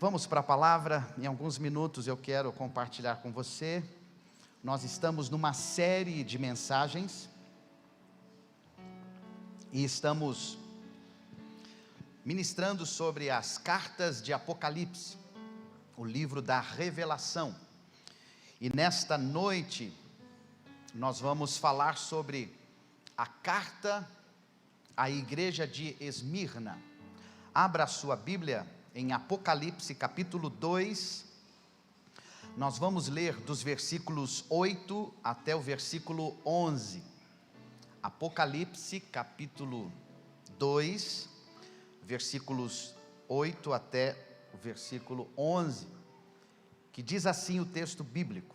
Vamos para a palavra. Em alguns minutos eu quero compartilhar com você. Nós estamos numa série de mensagens e estamos ministrando sobre as cartas de Apocalipse, o livro da revelação. E nesta noite nós vamos falar sobre a carta à igreja de Esmirna. Abra a sua Bíblia em Apocalipse capítulo 2, nós vamos ler dos versículos 8 até o versículo 11, Apocalipse capítulo 2, versículos 8 até o versículo 11, que diz assim o texto bíblico: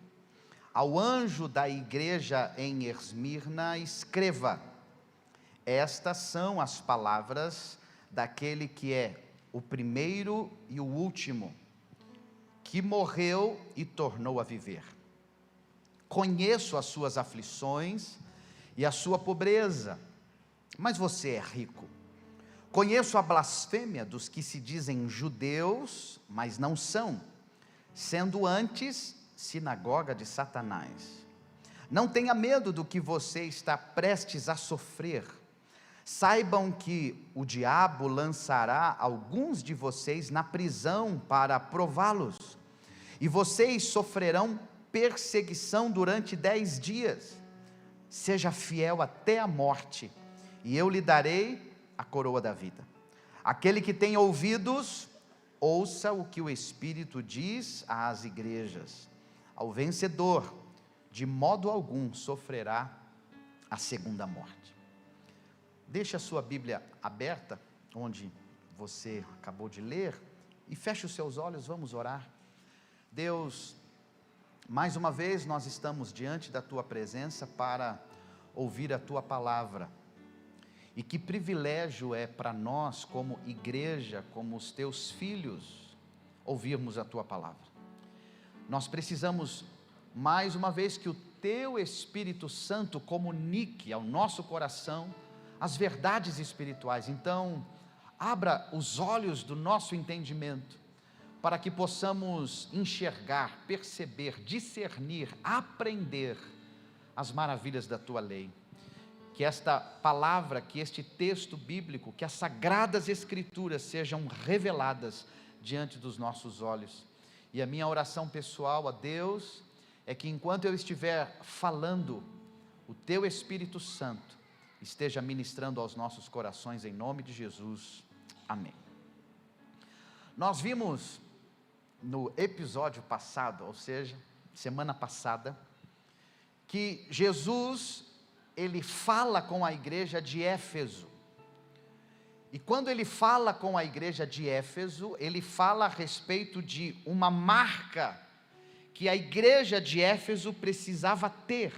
ao anjo da igreja em Esmirna escreva, estas são as palavras daquele que é o primeiro e o último, que morreu e tornou a viver. Conheço as suas aflições e a sua pobreza, mas você é rico. Conheço a blasfêmia dos que se dizem judeus, mas não são, sendo antes sinagoga de Satanás. Não tenha medo do que você está prestes a sofrer. Saibam que o diabo lançará alguns de vocês na prisão para prová-los, e vocês sofrerão perseguição durante 10 dias. Seja fiel até a morte, e eu lhe darei a coroa da vida. Aquele que tem ouvidos, ouça o que o Espírito diz às igrejas. Ao vencedor, de modo algum sofrerá a segunda morte. Deixe a sua Bíblia aberta, onde você acabou de ler, e feche os seus olhos, vamos orar. Deus, mais uma vez nós estamos diante da Tua presença para ouvir a Tua palavra, e que privilégio é para nós como igreja, como os Teus filhos, ouvirmos a Tua palavra. Nós precisamos, mais uma vez, que o Teu Espírito Santo comunique ao nosso coração as verdades espirituais. Então, abra os olhos do nosso entendimento, para que possamos enxergar, perceber, discernir, aprender as maravilhas da Tua lei. Que esta palavra, que este texto bíblico, que as sagradas escrituras sejam reveladas diante dos nossos olhos. E a minha oração pessoal a Deus é que enquanto eu estiver falando, o Teu Espírito Santo esteja ministrando aos nossos corações, em nome de Jesus, amém. Nós vimos no episódio passado, ou seja, semana passada, que Jesus, ele fala com a igreja de Éfeso, e quando ele fala com a igreja de Éfeso, ele fala a respeito de uma marca, que a igreja de Éfeso precisava ter,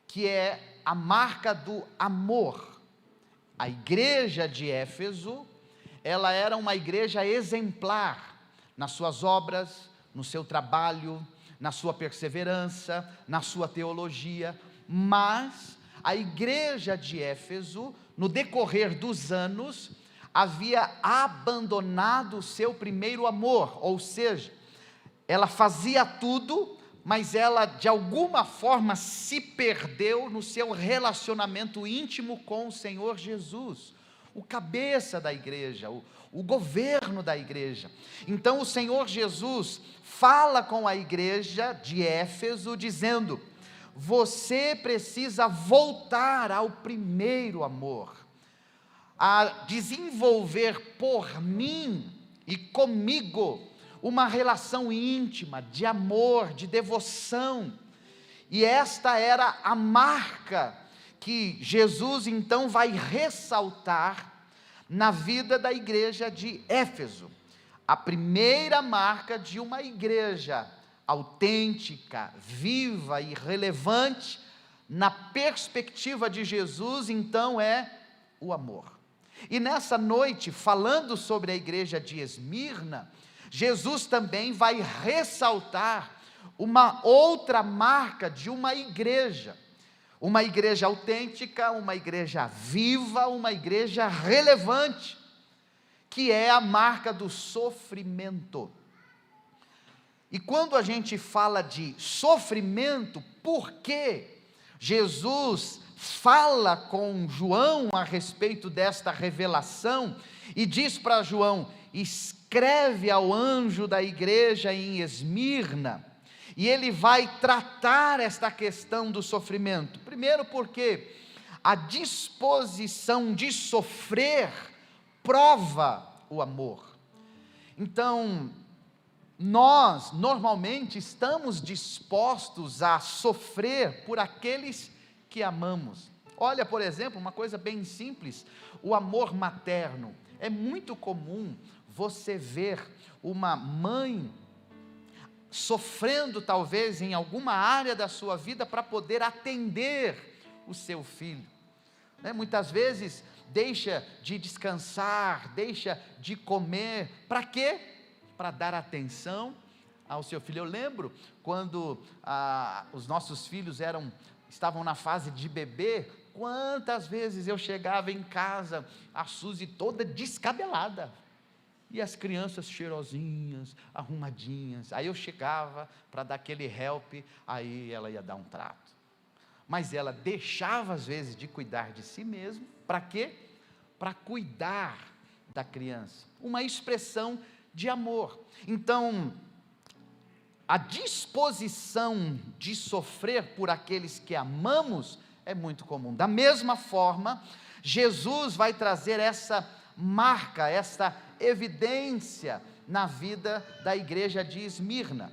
que é a marca do amor. A igreja de Éfeso, ela era uma igreja exemplar, nas suas obras, no seu trabalho, na sua perseverança, na sua teologia, mas a igreja de Éfeso, no decorrer dos anos, havia abandonado o seu primeiro amor, ou seja, ela fazia tudo, mas ela de alguma forma se perdeu no seu relacionamento íntimo com o Senhor Jesus, o cabeça da igreja, o governo da igreja. Então o Senhor Jesus fala com a igreja de Éfeso, dizendo: você precisa voltar ao primeiro amor, a desenvolver por mim e comigo uma relação íntima, de amor, de devoção. E esta era a marca que Jesus então vai ressaltar na vida da igreja de Éfeso. A primeira marca de uma igreja autêntica, viva e relevante, na perspectiva de Jesus, então é o amor. E nessa noite, falando sobre a igreja de Esmirna, Jesus também vai ressaltar uma outra marca de uma igreja autêntica, uma igreja viva, uma igreja relevante, que é a marca do sofrimento. E quando a gente fala de sofrimento, por que Jesus fala com João a respeito desta revelação e diz para João: escreve ao anjo da igreja em Esmirna, e ele vai tratar esta questão do sofrimento. Primeiro, porque a disposição de sofrer prova o amor. Então, nós normalmente estamos dispostos a sofrer por aqueles que amamos. Olha, por exemplo, uma coisa bem simples, o amor materno. É muito comum você ver uma mãe sofrendo talvez em alguma área da sua vida para poder atender o seu filho, né? Muitas vezes deixa de descansar, deixa de comer, para quê? Para dar atenção ao seu filho. Eu lembro quando os nossos filhos estavam na fase de bebê, quantas vezes eu chegava em casa, a Suzy toda descabelada, e as crianças cheirosinhas, arrumadinhas, aí eu chegava para dar aquele help, aí ela ia dar um trato, mas ela deixava às vezes de cuidar de si mesma, para quê? Para cuidar da criança, uma expressão de amor. Então, a disposição de sofrer por aqueles que amamos é muito comum. Da mesma forma, Jesus vai trazer essa marca, essa evidência na vida da igreja de Esmirna,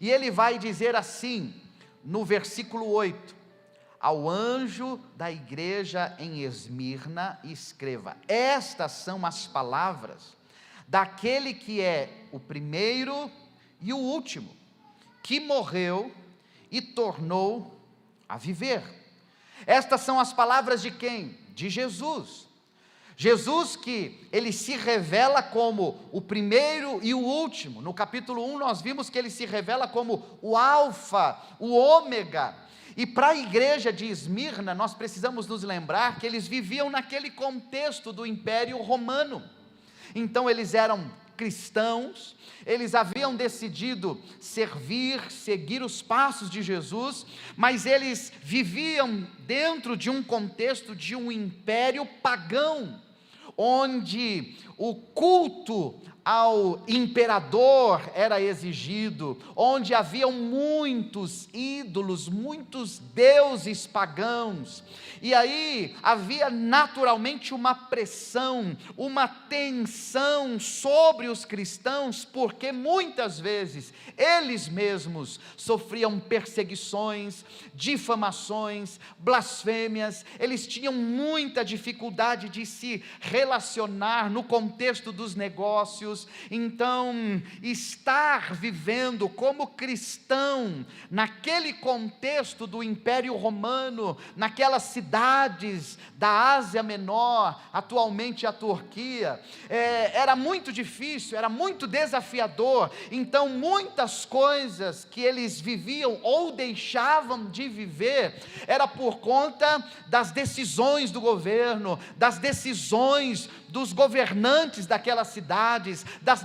e ele vai dizer assim, no versículo 8, ao anjo da igreja em Esmirna escreva: estas são as palavras daquele que é o primeiro e o último, que morreu e tornou a viver. Estas são as palavras de quem? De Jesus. Jesus, que ele se revela como o primeiro e o último. No capítulo 1 nós vimos que ele se revela como o alfa, o ômega. E para a igreja de Esmirna nós precisamos nos lembrar que eles viviam naquele contexto do Império Romano. Então eles eram cristãos, eles haviam decidido seguir os passos de Jesus, mas eles viviam dentro de um contexto de um império pagão, onde o culto ao imperador era exigido, onde haviam muitos ídolos, muitos deuses pagãos, e aí havia naturalmente uma pressão, uma tensão sobre os cristãos, porque muitas vezes eles mesmos sofriam perseguições, difamações, blasfêmias, eles tinham muita dificuldade de se relacionar no contexto dos negócios. Então, estar vivendo como cristão naquele contexto do Império Romano, naquelas cidades da Ásia Menor, atualmente a Turquia, era muito difícil, era muito desafiador. Então, muitas coisas que eles viviam ou deixavam de viver, era por conta das decisões do governo, das decisões dos governantes daquelas cidades, das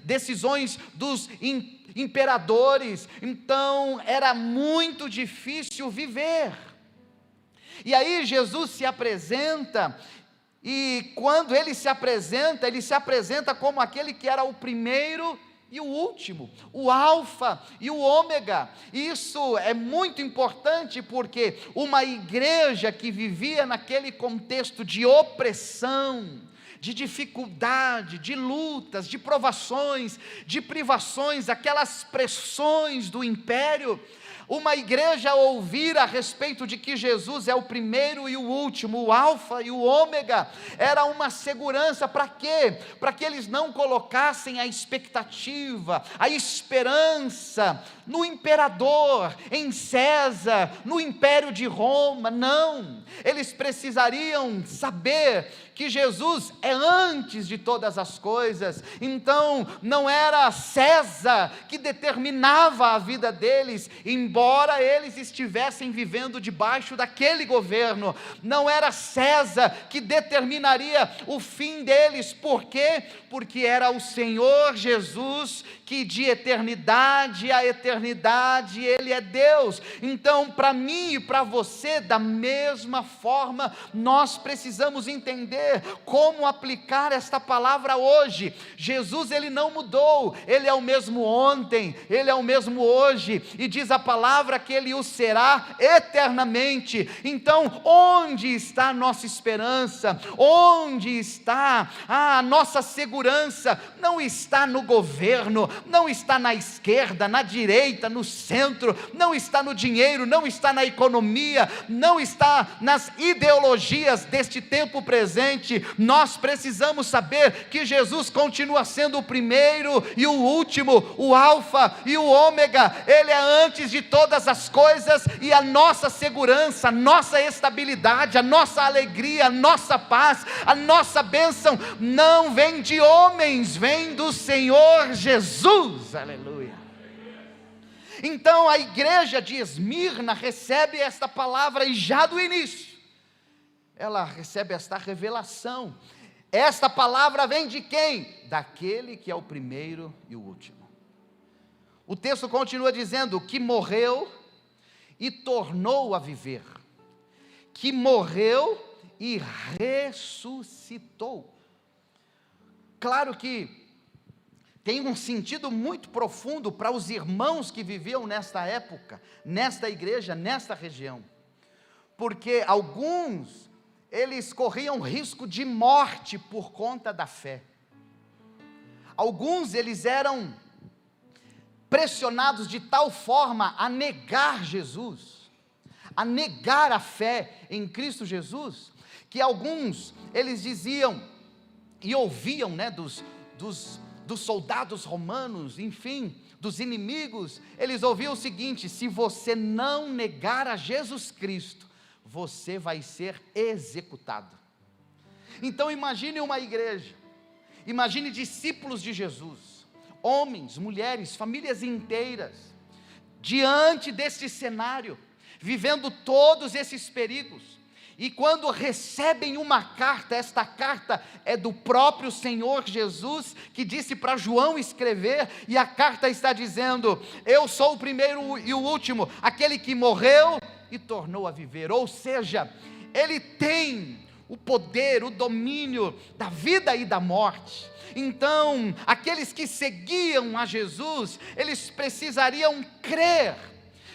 decisões dos imperadores. Então era muito difícil viver. E aí Jesus se apresenta, e quando ele se apresenta como aquele que era o primeiro e o último, o alfa e o ômega. Isso é muito importante, porque uma igreja que vivia naquele contexto de opressão, de dificuldade, de lutas, de provações, de privações, aquelas pressões do império, uma igreja ouvir a respeito de que Jesus é o primeiro e o último, o alfa e o ômega, era uma segurança. Para quê? Para que eles não colocassem a expectativa, a esperança no imperador, em César, no império de Roma. Não, eles precisariam saber que Jesus é antes de todas as coisas. Então não era César que determinava a vida deles, embora embora eles estivessem vivendo debaixo daquele governo, não era César que determinaria o fim deles. Por quê? Porque era o Senhor Jesus que de eternidade a eternidade Ele é Deus. Então, para mim e para você, da mesma forma, nós precisamos entender como aplicar esta palavra hoje. Jesus, Ele não mudou, Ele é o mesmo ontem, Ele é o mesmo hoje, e diz a palavra que Ele o será eternamente. Então, onde está a nossa esperança? Onde está a nossa segurança? Não está no governo, não está na esquerda, na direita, no centro, não está no dinheiro, não está na economia, não está nas ideologias deste tempo presente. Nós precisamos saber que Jesus continua sendo o primeiro e o último, o alfa e o ômega. Ele é antes de todas as coisas, e a nossa segurança, a nossa estabilidade, a nossa alegria, a nossa paz, a nossa bênção não vem de homens, vem do Senhor Jesus. Aleluia. Então a igreja de Esmirna recebe esta palavra, e já do início ela recebe esta revelação. Esta palavra vem de quem? Daquele que é o primeiro e o último. O texto continua dizendo que morreu e tornou a viver, que morreu e ressuscitou. Claro que tem um sentido muito profundo para os irmãos que viviam nesta época, nesta igreja, nesta região, porque alguns, eles corriam risco de morte por conta da fé. Alguns, eles eram pressionados de tal forma a negar Jesus, a negar a fé em Cristo Jesus, que alguns, eles diziam e ouviam, dos soldados romanos, enfim, dos inimigos, eles ouviam o seguinte: se você não negar a Jesus Cristo, você vai ser executado. Então imagine uma igreja, imagine discípulos de Jesus, homens, mulheres, famílias inteiras, diante desse cenário, vivendo todos esses perigos, e quando recebem uma carta, esta carta é do próprio Senhor Jesus, que disse para João escrever, e a carta está dizendo: eu sou o primeiro e o último, aquele que morreu e tornou a viver. Ou seja, Ele tem o poder, o domínio da vida e da morte. Então, aqueles que seguiam a Jesus, eles precisariam crer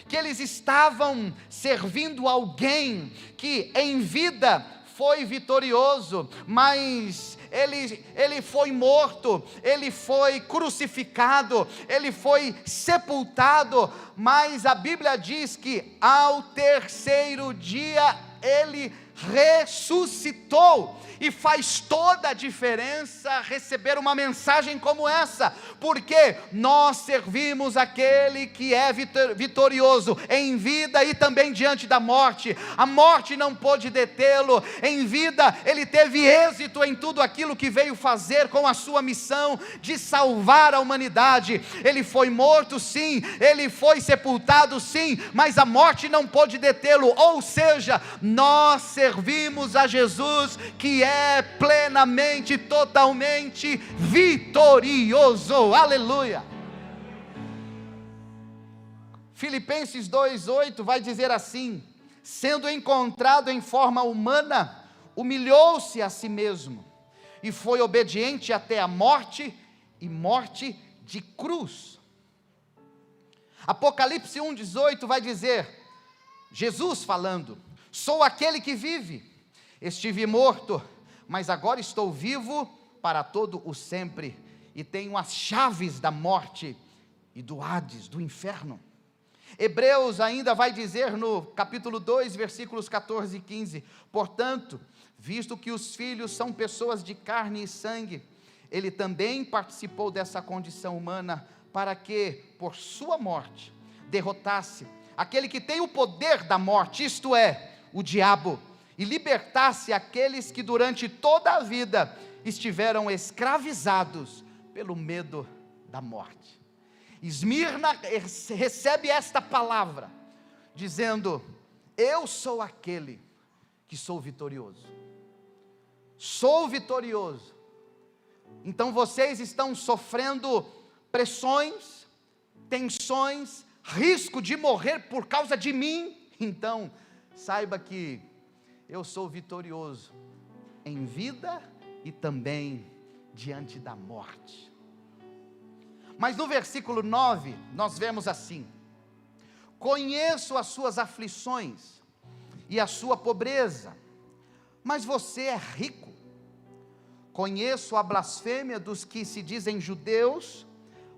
que eles estavam servindo alguém que em vida foi vitorioso, mas ele foi morto, ele foi crucificado, ele foi sepultado, mas a Bíblia diz que ao terceiro dia ele ressuscitou. E faz toda a diferença receber uma mensagem como essa, porque nós servimos aquele que é vitorioso em vida e também diante da morte. A morte não pôde detê-lo. Em vida ele teve êxito em tudo aquilo que veio fazer, com a sua missão de salvar a humanidade. Ele foi morto, sim, ele foi sepultado, sim, mas a morte não pôde detê-lo. Ou seja, nós servimos a Jesus, que é plenamente, totalmente vitorioso. Aleluia. Filipenses 2:8 vai dizer assim: sendo encontrado em forma humana, humilhou-se a si mesmo, e foi obediente até a morte, e morte de cruz. Apocalipse 1:18 vai dizer, Jesus falando: sou aquele que vive, estive morto, mas agora estou vivo para todo o sempre, e tenho as chaves da morte e do Hades, do inferno. Hebreus ainda vai dizer no capítulo 2, versículos 14 e 15, portanto, visto que os filhos são pessoas de carne e sangue, ele também participou dessa condição humana, para que, por sua morte, derrotasse aquele que tem o poder da morte, isto é, o diabo, e libertasse aqueles que durante toda a vida estiveram escravizados pelo medo da morte. Esmirna recebe esta palavra, dizendo: eu sou aquele que sou vitorioso. Sou vitorioso. Então vocês estão sofrendo pressões, tensões, risco de morrer por causa de mim. Então, saiba que eu sou vitorioso em vida e também diante da morte. Mas no versículo 9, nós vemos assim: conheço as suas aflições e a sua pobreza, mas você é rico. Conheço a blasfêmia dos que se dizem judeus,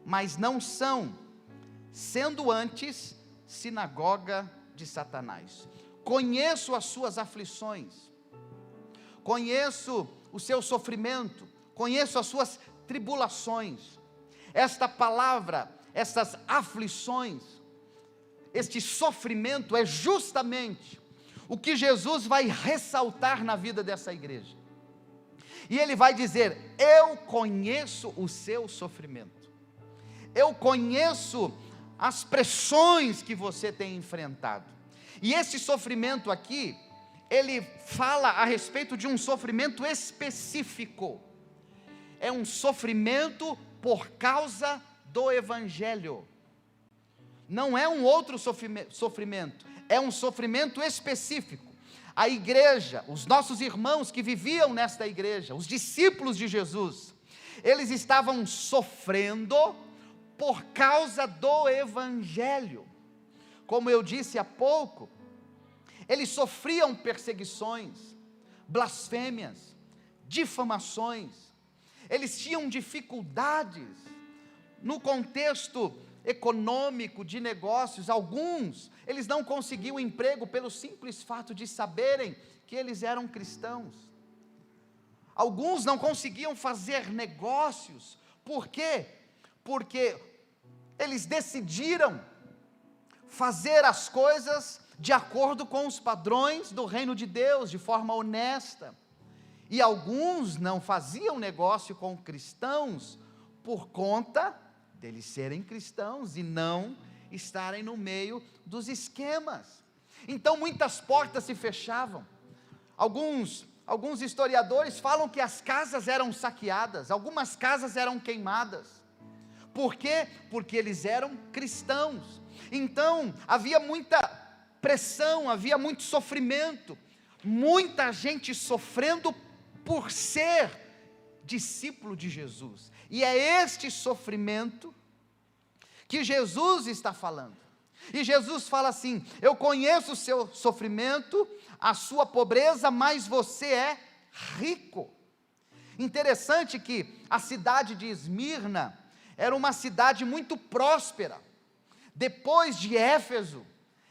mas não são, sendo antes sinagoga de Satanás. Conheço as suas aflições, conheço o seu sofrimento, conheço as suas tribulações. Esta palavra, essas aflições, este sofrimento é justamente o que Jesus vai ressaltar na vida dessa igreja. E ele vai dizer: eu conheço o seu sofrimento, eu conheço as pressões que você tem enfrentado. E esse sofrimento aqui, ele fala a respeito de um sofrimento específico. É um sofrimento por causa do Evangelho. Não é um outro sofrimento, é um sofrimento específico. A igreja, os nossos irmãos que viviam nesta igreja, os discípulos de Jesus, eles estavam sofrendo por causa do Evangelho. Como eu disse há pouco, eles sofriam perseguições, blasfêmias, difamações. Eles tinham dificuldades no contexto econômico, de negócios. Alguns, eles não conseguiam emprego pelo simples fato de saberem que eles eram cristãos. Alguns não conseguiam fazer negócios. Por quê? Porque eles decidiram fazer as coisas de acordo com os padrões do reino de Deus, de forma honesta. E alguns não faziam negócio com cristãos por conta deles serem cristãos e não estarem no meio dos esquemas. Então muitas portas se fechavam. Alguns historiadores falam que as casas eram saqueadas, algumas casas eram queimadas. Por quê? Porque eles eram cristãos. Então havia muita pressão, havia muito sofrimento, muita gente sofrendo por ser discípulo de Jesus. E é este sofrimento que Jesus está falando. E Jesus fala assim: eu conheço o seu sofrimento, a sua pobreza, mas você é rico. Interessante que a cidade de Esmirna era uma cidade muito próspera. Depois de Éfeso,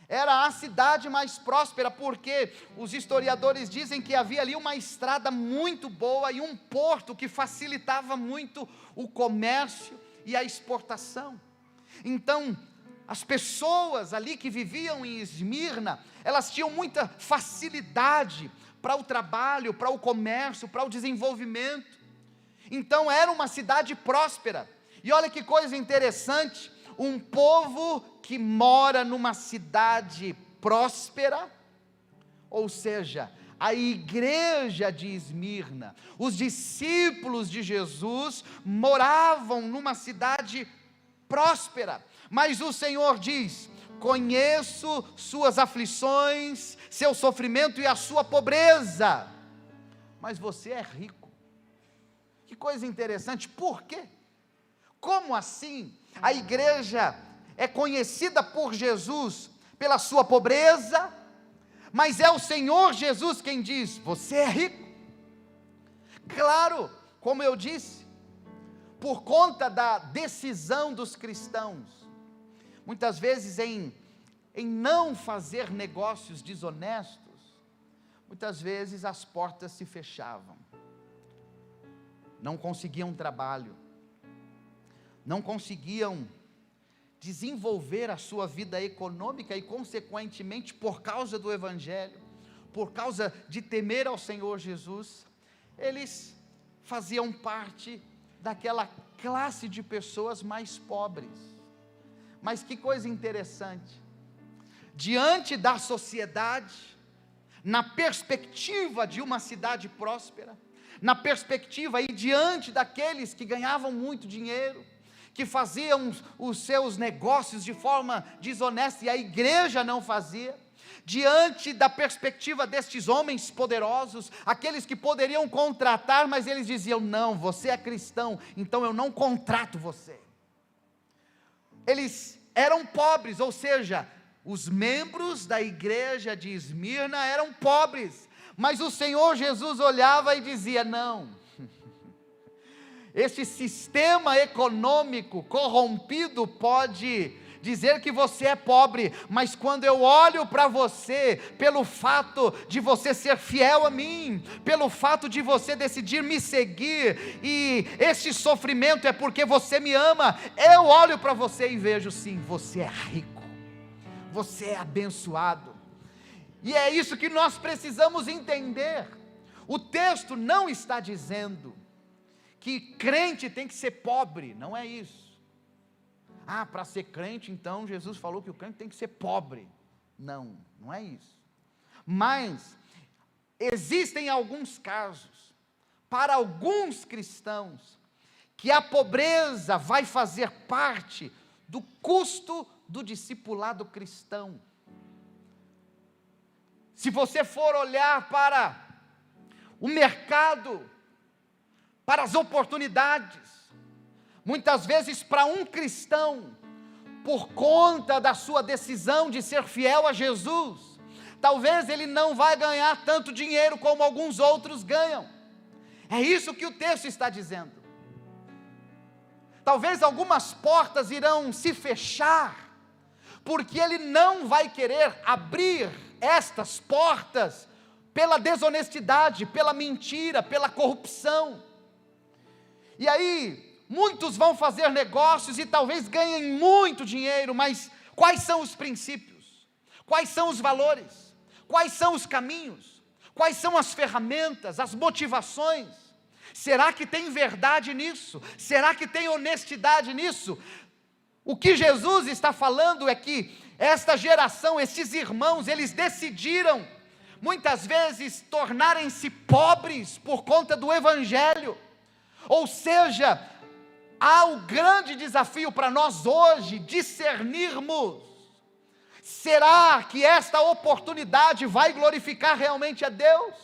era a cidade mais próspera, porque os historiadores dizem que havia ali uma estrada muito boa e um porto que facilitava muito o comércio e a exportação. Então, as pessoas ali que viviam em Esmirna, elas tinham muita facilidade para o trabalho, para o comércio, para o desenvolvimento. Então era uma cidade próspera. E olha que coisa interessante, um povo que mora numa cidade próspera, ou seja, a igreja de Esmirna, os discípulos de Jesus moravam numa cidade próspera. Mas o Senhor diz: conheço suas aflições, seu sofrimento e a sua pobreza, mas você é rico. Que coisa interessante. Por quê? Como assim? A igreja é conhecida por Jesus pela sua pobreza, mas é o Senhor Jesus quem diz: você é rico. Claro, como eu disse, por conta da decisão dos cristãos, muitas vezes em não fazer negócios desonestos, muitas vezes as portas se fechavam, não conseguiam trabalho, não conseguiam desenvolver a sua vida econômica e, consequentemente, por causa do Evangelho, por causa de temer ao Senhor Jesus, eles faziam parte daquela classe de pessoas mais pobres. Mas que coisa interessante, diante da sociedade, na perspectiva de uma cidade próspera, na perspectiva e diante daqueles que ganhavam muito dinheiro, que faziam os seus negócios de forma desonesta e a igreja não fazia, diante da perspectiva destes homens poderosos, aqueles que poderiam contratar, mas eles diziam: não, você é cristão, então eu não contrato você. Eles eram pobres, ou seja, os membros da igreja de Esmirna eram pobres, mas o Senhor Jesus olhava e dizia: não, este sistema econômico corrompido pode dizer que você é pobre, mas quando eu olho para você, pelo fato de você ser fiel a mim, pelo fato de você decidir me seguir, e este sofrimento é porque você me ama, eu olho para você e vejo, sim, você é rico, você é abençoado, e é isso que nós precisamos entender. O texto não está dizendo que crente tem que ser pobre, não é isso. Para ser crente, então, Jesus falou que o crente tem que ser pobre. Não, não é isso. Mas, existem alguns casos, para alguns cristãos, que a pobreza vai fazer parte do custo do discipulado cristão. Se você for olhar para o mercado, para as oportunidades, muitas vezes para um cristão, por conta da sua decisão de ser fiel a Jesus, talvez ele não vai ganhar tanto dinheiro como alguns outros ganham. É isso que o texto está dizendo. Talvez algumas portas irão se fechar, porque ele não vai querer abrir estas portas pela desonestidade, pela mentira, pela corrupção. E aí, muitos vão fazer negócios e talvez ganhem muito dinheiro, mas quais são os princípios? Quais são os valores? Quais são os caminhos? Quais são as ferramentas, as motivações? Será que tem verdade nisso? Será que tem honestidade nisso? O que Jesus está falando é que esta geração, esses irmãos, eles decidiram, muitas vezes, tornarem-se pobres por conta do Evangelho. Ou seja, há o grande desafio para nós hoje, discernirmos, será que esta oportunidade vai glorificar realmente a Deus?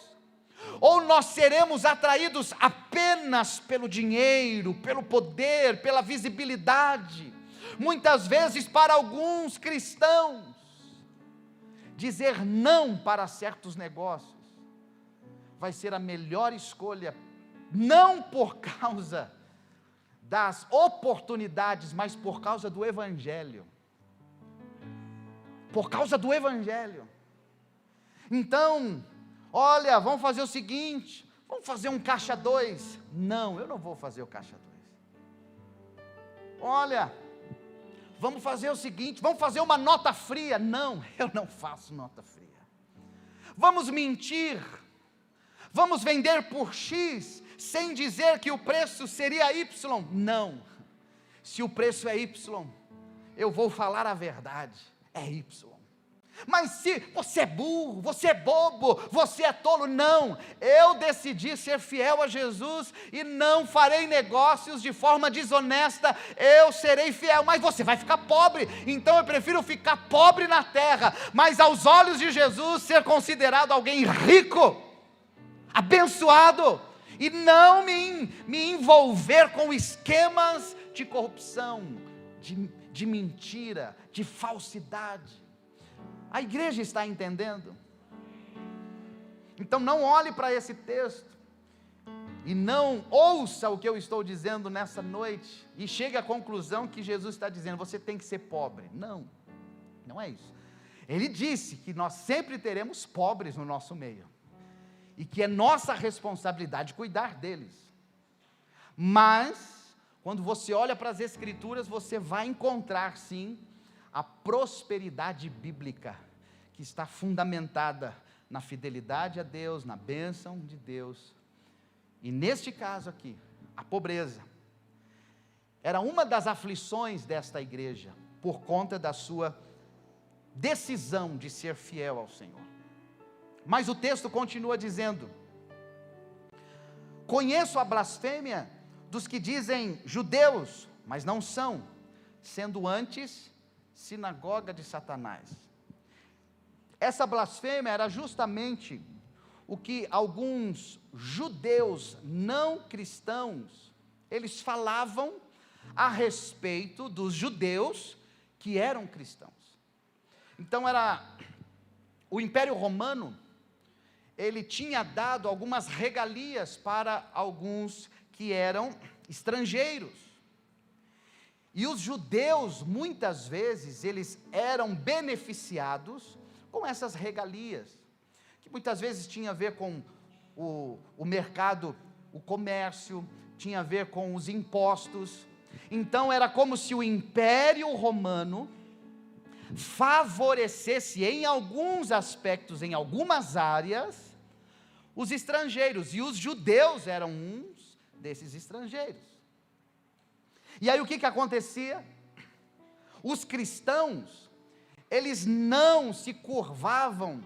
Ou nós seremos atraídos apenas pelo dinheiro, pelo poder, pela visibilidade? Muitas vezes para alguns cristãos, dizer não para certos negócios, vai ser a melhor escolha, não por causa das oportunidades, mas por causa do Evangelho. Por causa do Evangelho. Então, olha, vamos fazer o seguinte, vamos fazer um caixa 2. Não, eu não vou fazer o caixa 2. Olha, vamos fazer o seguinte, vamos fazer uma nota fria. Não, eu não faço nota fria. Vamos mentir, vamos vender por X, sem dizer que o preço seria Y. Não, se o preço é Y, eu vou falar a verdade, é Y. Mas se você é burro, você é bobo, você é tolo, não, eu decidi ser fiel a Jesus e não farei negócios de forma desonesta, eu serei fiel, mas você vai ficar pobre, então eu prefiro ficar pobre na terra, mas aos olhos de Jesus ser considerado alguém rico, abençoado, e não me envolver com esquemas de corrupção, de mentira, de falsidade. A igreja está entendendo? Então não olhe para esse texto e não ouça o que eu estou dizendo nessa noite e chegue à conclusão que Jesus está dizendo, você tem que ser pobre. Não, não é isso. Ele disse que nós sempre teremos pobres no nosso meio e que é nossa responsabilidade cuidar deles. Mas quando você olha para as Escrituras, você vai encontrar sim a prosperidade bíblica, que está fundamentada na fidelidade a Deus, na bênção de Deus, e neste caso aqui, a pobreza, era uma das aflições desta igreja, por conta da sua decisão de ser fiel ao Senhor. Mas o texto continua dizendo: conheço a blasfêmia dos que dizem judeus, mas não são, sendo antes sinagoga de Satanás. Essa blasfêmia era justamente o que alguns judeus não cristãos, eles falavam a respeito dos judeus que eram cristãos. Então o Império Romano, ele tinha dado algumas regalias para alguns que eram estrangeiros. E os judeus, muitas vezes, eles eram beneficiados com essas regalias, que muitas vezes tinha a ver com o mercado, o comércio, tinha a ver com os impostos. Então era como se o Império Romano favorecesse em alguns aspectos, em algumas áreas, os estrangeiros, e os judeus eram uns desses estrangeiros. E aí o que acontecia? Os cristãos, eles não se curvavam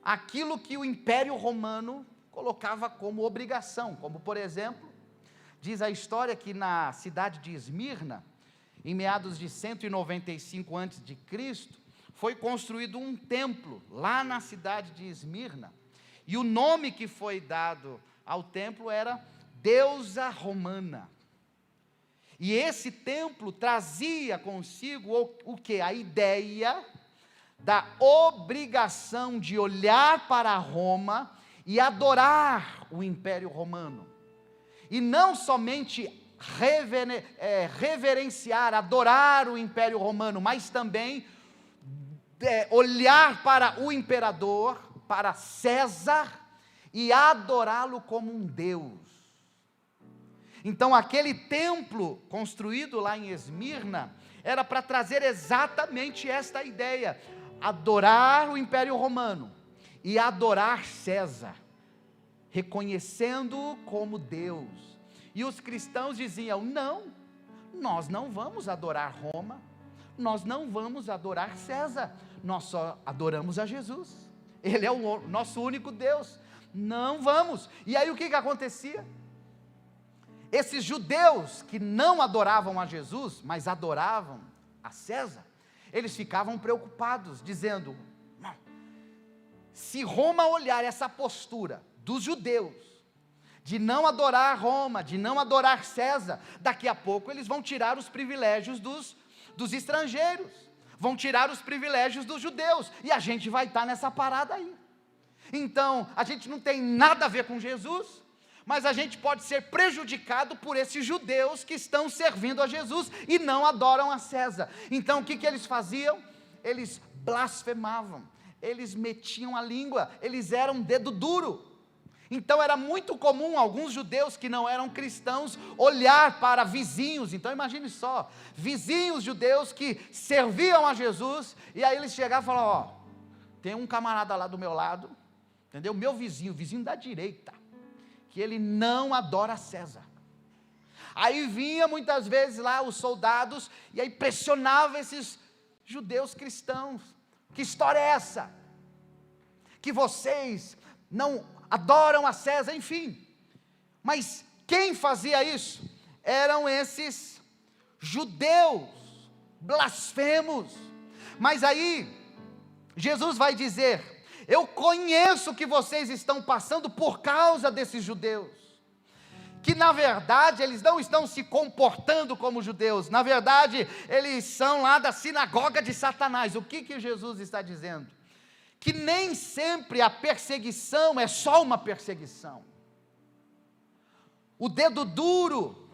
àquilo que o Império Romano colocava como obrigação, como por exemplo, diz a história que na cidade de Esmirna, em meados de 195 a.C., foi construído um templo, lá na cidade de Esmirna, e o nome que foi dado ao templo era Deusa Romana. E esse templo trazia consigo o que? A ideia da obrigação de olhar para Roma e adorar o Império Romano. E não somente reverenciar, adorar o Império Romano, mas também olhar para o imperador, para César, e adorá-lo como um Deus. Então aquele templo construído lá em Esmirna, era para trazer exatamente esta ideia, adorar o Império Romano, e adorar César, reconhecendo-o como Deus. E os cristãos diziam: não, nós não vamos adorar Roma, nós não vamos adorar César, nós só adoramos a Jesus, Ele é o nosso único Deus, não vamos. E aí o que acontecia? Esses judeus que não adoravam a Jesus, mas adoravam a César, eles ficavam preocupados, dizendo: não, se Roma olhar essa postura dos judeus, de não adorar Roma, de não adorar César, daqui a pouco eles vão tirar os privilégios dos estrangeiros, vão tirar os privilégios dos judeus, e a gente vai estar nessa parada aí. Então, a gente não tem nada a ver com Jesus, mas a gente pode ser prejudicado por esses judeus que estão servindo a Jesus e não adoram a César. Então o que eles faziam? Eles blasfemavam, eles metiam a língua, eles eram dedo duro. Então era muito comum alguns judeus que não eram cristãos olhar para vizinhos. Então imagine só, vizinhos judeus que serviam a Jesus, e aí eles chegavam e falavam: ó, tem um camarada lá do meu lado, entendeu? Meu vizinho, vizinho da direita, que ele não adora César. Aí vinha muitas vezes lá os soldados, e aí pressionava esses judeus cristãos: que história é essa? Que vocês não adoram a César, enfim. Mas quem fazia isso? Eram esses judeus blasfemos. Mas aí Jesus vai dizer: eu conheço o que vocês estão passando por causa desses judeus, que na verdade eles não estão se comportando como judeus, na verdade eles são lá da sinagoga de Satanás. O que Jesus está dizendo? Que nem sempre a perseguição é só uma perseguição. O dedo duro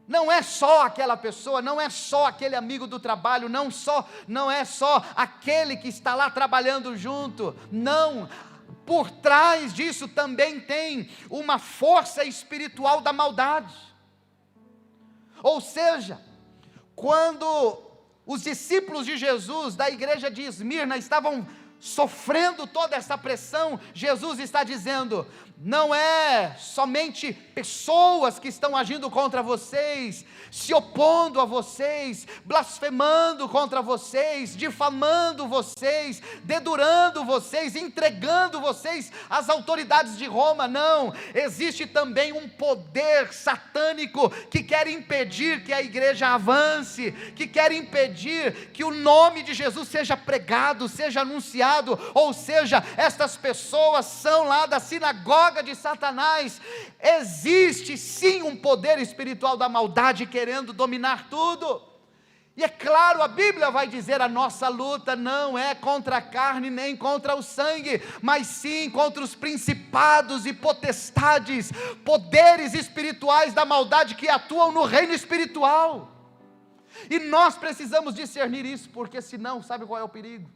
não é só aquela pessoa, não é só aquele amigo do trabalho, não é só aquele que está lá trabalhando junto, não. Por trás disso também tem uma força espiritual da maldade. Ou seja, quando os discípulos de Jesus, da igreja de Esmirna, estavam sofrendo toda essa pressão, Jesus está dizendo: não é somente pessoas que estão agindo contra vocês, se opondo a vocês, blasfemando contra vocês, difamando vocês, dedurando vocês, entregando vocês às autoridades de Roma. Não, existe também um poder satânico que quer impedir que a igreja avance, que quer impedir que o nome de Jesus seja pregado, seja anunciado, ou seja, estas pessoas são lá da sinagoga de Satanás. Existe sim um poder espiritual da maldade querendo dominar tudo, e é claro, a Bíblia vai dizer: a nossa luta não é contra a carne nem contra o sangue, mas sim contra os principados e potestades, poderes espirituais da maldade que atuam no reino espiritual, e nós precisamos discernir isso, porque senão, sabe qual é o perigo?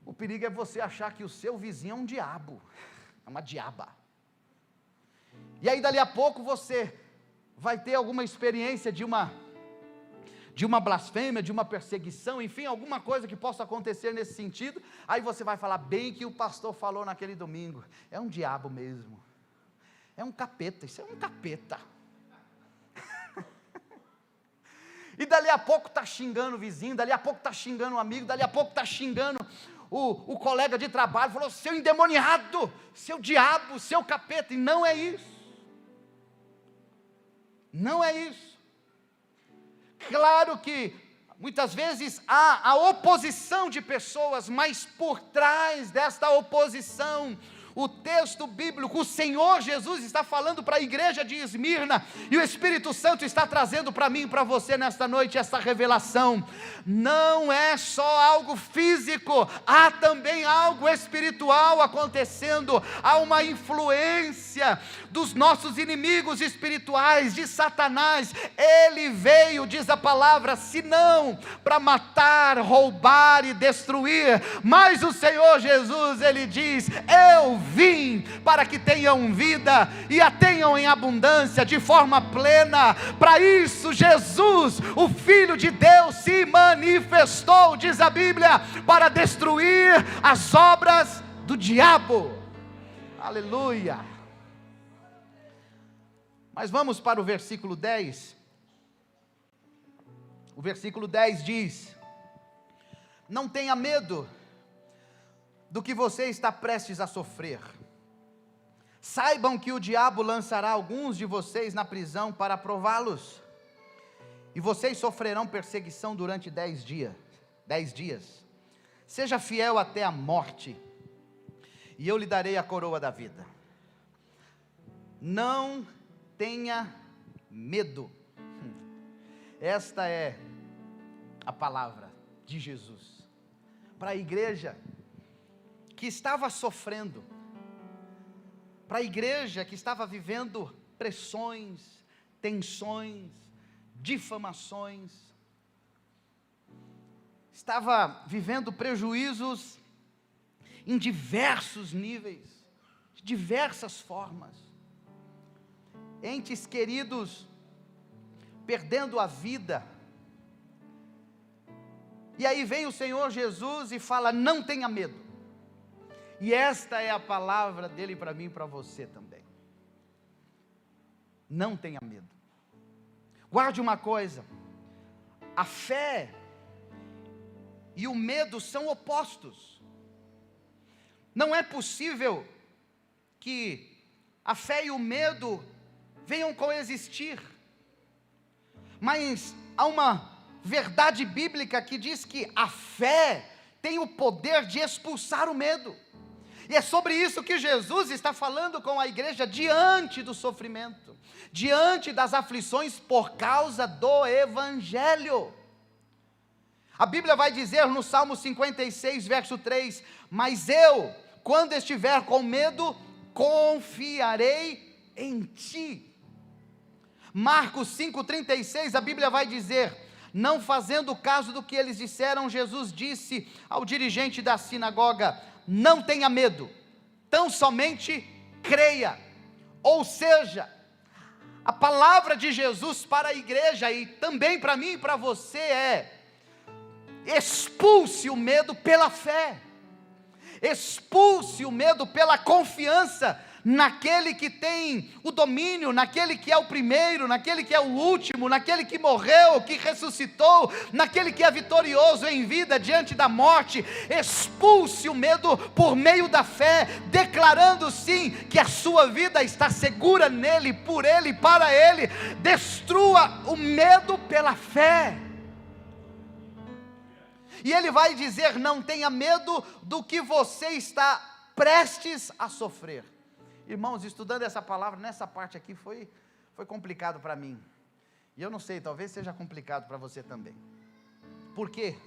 O perigo é você achar que o seu vizinho é um diabo, é uma diaba, e aí dali a pouco você vai ter alguma experiência de uma blasfêmia, de uma perseguição, enfim, alguma coisa que possa acontecer nesse sentido. Aí você vai falar: bem que o pastor falou naquele domingo, é um diabo mesmo, é um capeta, isso é um capeta. E dali a pouco está xingando o vizinho, dali a pouco está xingando o amigo, dali a pouco está xingando o colega de trabalho, falou: seu endemoniado, seu diabo, seu capeta. E não é isso, não é isso. Claro que muitas vezes há a oposição de pessoas, mas por trás desta oposição, o texto bíblico, o Senhor Jesus está falando para a igreja de Esmirna, e o Espírito Santo está trazendo para mim e para você nesta noite essa revelação. Não é só algo físico, há também algo espiritual acontecendo. Há uma influência dos nossos inimigos espirituais, de Satanás. Ele veio, diz a palavra, senão para matar, roubar e destruir, mas o Senhor Jesus, ele diz: eu vim para que tenham vida e a tenham em abundância, de forma plena. Para isso Jesus, o Filho de Deus, se manifestou, diz a Bíblia, para destruir as obras do diabo. Aleluia. Mas vamos para o versículo 10. O versículo 10 diz: não tenha medo do que você está prestes a sofrer. Saibam que o diabo lançará alguns de vocês na prisão para prová-los, e vocês sofrerão perseguição durante 10 dias. Seja fiel até a morte, e eu lhe darei a coroa da vida. Não tenha medo. Esta é a palavra de Jesus para a igreja que estava sofrendo, para a igreja que estava vivendo pressões, tensões, difamações, estava vivendo prejuízos em diversos níveis, de diversas formas, entes queridos perdendo a vida. E aí vem o Senhor Jesus e fala: não tenha medo. E esta é a palavra dele para mim e para você também. Não tenha medo. Guarde uma coisa: a fé e o medo são opostos. Não é possível que a fé e o medo venham coexistir. Mas há uma verdade bíblica que diz que a fé tem o poder de expulsar o medo. E é sobre isso que Jesus está falando com a igreja diante do sofrimento, diante das aflições por causa do Evangelho. A Bíblia vai dizer no Salmo 56, verso 3: mas eu, quando estiver com medo, confiarei em ti. Marcos 5,36, a Bíblia vai dizer: não fazendo caso do que eles disseram, Jesus disse ao dirigente da sinagoga: não tenha medo, tão somente creia. Ou seja, a palavra de Jesus para a igreja e também para mim e para você é: expulse o medo pela fé, expulse o medo pela confiança naquele que tem o domínio, naquele que é o primeiro, naquele que é o último, naquele que morreu, que ressuscitou, naquele que é vitorioso em vida diante da morte. Expulse o medo por meio da fé, declarando sim que a sua vida está segura nele, por ele, para ele. Destrua o medo pela fé. E ele vai dizer: não tenha medo do que você está prestes a sofrer. Irmãos, estudando essa palavra, nessa parte aqui foi complicado para mim. E eu não sei, talvez seja complicado para você também. Por quê?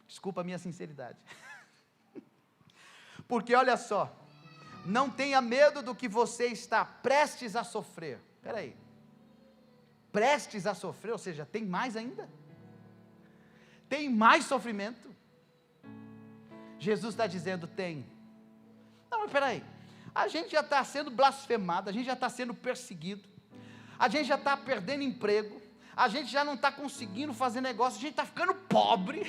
Desculpa a minha sinceridade. Porque olha só, não tenha medo do que você está prestes a sofrer. Espera aí. Prestes a sofrer, ou seja, tem mais ainda? Tem mais sofrimento? Jesus está dizendo: tem. Não, mas espera aí, a gente já está sendo blasfemado, a gente já está sendo perseguido, a gente já está perdendo emprego, a gente já não está conseguindo fazer negócio, a gente está ficando pobre,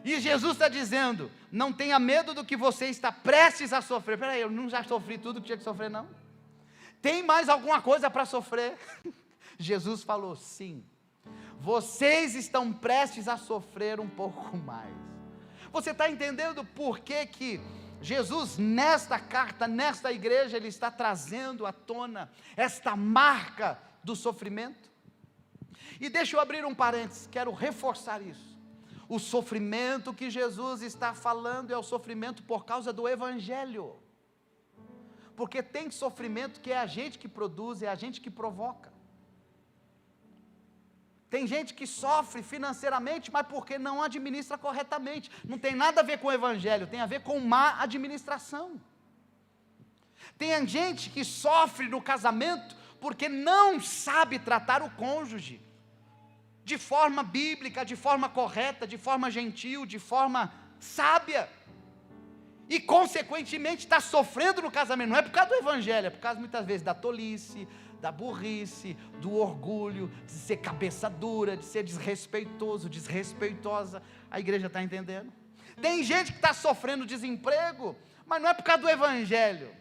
e Jesus está dizendo: não tenha medo do que você está prestes a sofrer. Espera aí, eu não já sofri tudo que tinha que sofrer, não? Tem mais alguma coisa para sofrer? Jesus falou: sim, vocês estão prestes a sofrer um pouco mais. Você está entendendo por que Jesus, nesta carta, nesta igreja, ele está trazendo à tona esta marca do sofrimento? E deixa eu abrir um parênteses, quero reforçar isso. O sofrimento que Jesus está falando é o sofrimento por causa do Evangelho. Porque tem sofrimento que é a gente que produz, é a gente que provoca. Tem gente que sofre financeiramente, mas porque não administra corretamente. Não tem nada a ver com o Evangelho, tem a ver com má administração. Tem gente que sofre no casamento porque não sabe tratar o cônjuge de forma bíblica, de forma correta, de forma gentil, de forma sábia. E consequentemente está sofrendo no casamento. Não é por causa do Evangelho, é por causa muitas vezes da tolice, da burrice, do orgulho, de ser cabeça dura, de ser desrespeitoso, desrespeitosa. A igreja está entendendo? Tem gente que está sofrendo desemprego, mas não é por causa do Evangelho.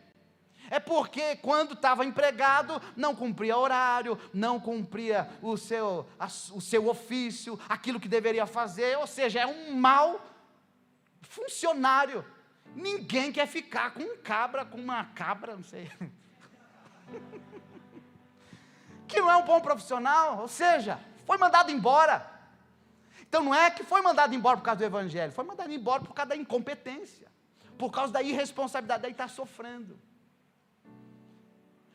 É porque quando estava empregado, não cumpria horário, não cumpria o seu ofício, aquilo que deveria fazer, ou seja, é um mau funcionário. Ninguém quer ficar com uma cabra, não sei, que não é um bom profissional, ou seja, foi mandado embora. Então não é que foi mandado embora por causa do Evangelho, foi mandado embora por causa da incompetência, por causa da irresponsabilidade, daí está sofrendo.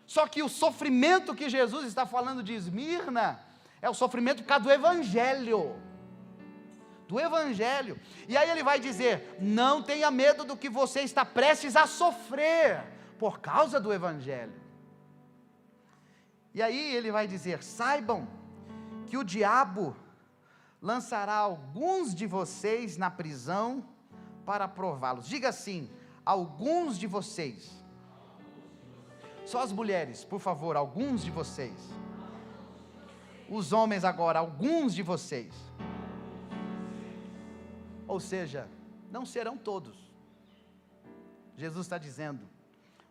Só que o sofrimento que Jesus está falando de Esmirna, é o sofrimento por causa do Evangelho. Do Evangelho. E aí ele vai dizer: não tenha medo do que você está prestes a sofrer, por causa do Evangelho. E aí ele vai dizer: saibam que o diabo lançará alguns de vocês na prisão para prová-los. Diga assim: alguns de vocês. Só as mulheres, por favor, alguns de vocês. Os homens agora, alguns de vocês. Ou seja, não serão todos. Jesus está dizendo: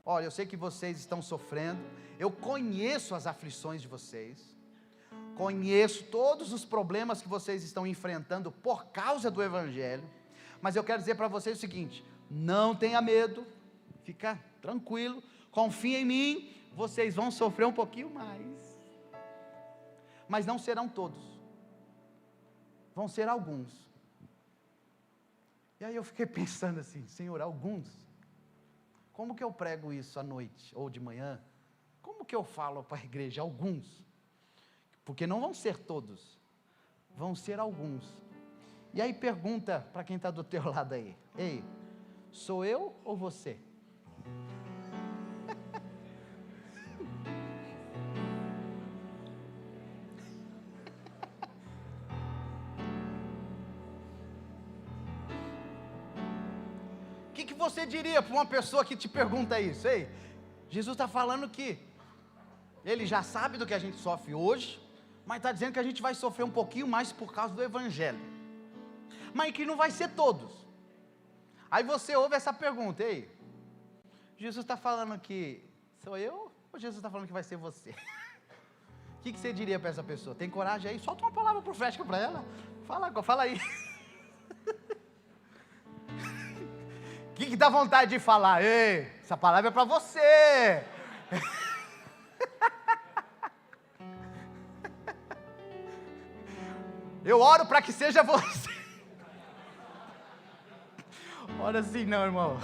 olha, eu sei que vocês estão sofrendo, eu conheço as aflições de vocês, conheço todos os problemas que vocês estão enfrentando por causa do Evangelho, mas eu quero dizer para vocês o seguinte: não tenha medo, fica tranquilo, confia em mim, vocês vão sofrer um pouquinho mais, mas não serão todos, vão ser alguns. E aí eu fiquei pensando assim: Senhor, alguns, como que eu prego isso à noite ou de manhã? Como que eu falo para a igreja? Alguns, porque não vão ser todos, vão ser alguns. E aí pergunta para quem está do teu lado aí: ei, sou eu ou você? O que você diria para uma pessoa que te pergunta isso? Ei, Jesus está falando que Ele já sabe do que a gente sofre hoje, mas está dizendo que a gente vai sofrer um pouquinho mais por causa do Evangelho, mas que não vai ser todos. Aí você ouve essa pergunta: ei, Jesus está falando que sou eu ou Jesus está falando que vai ser você? O que você diria para essa pessoa? Tem coragem aí? Solta uma palavra profética para ela. Fala aí. O que dá vontade de falar? Ei, essa palavra é para você. Eu oro para que seja você. Ora assim não, irmão.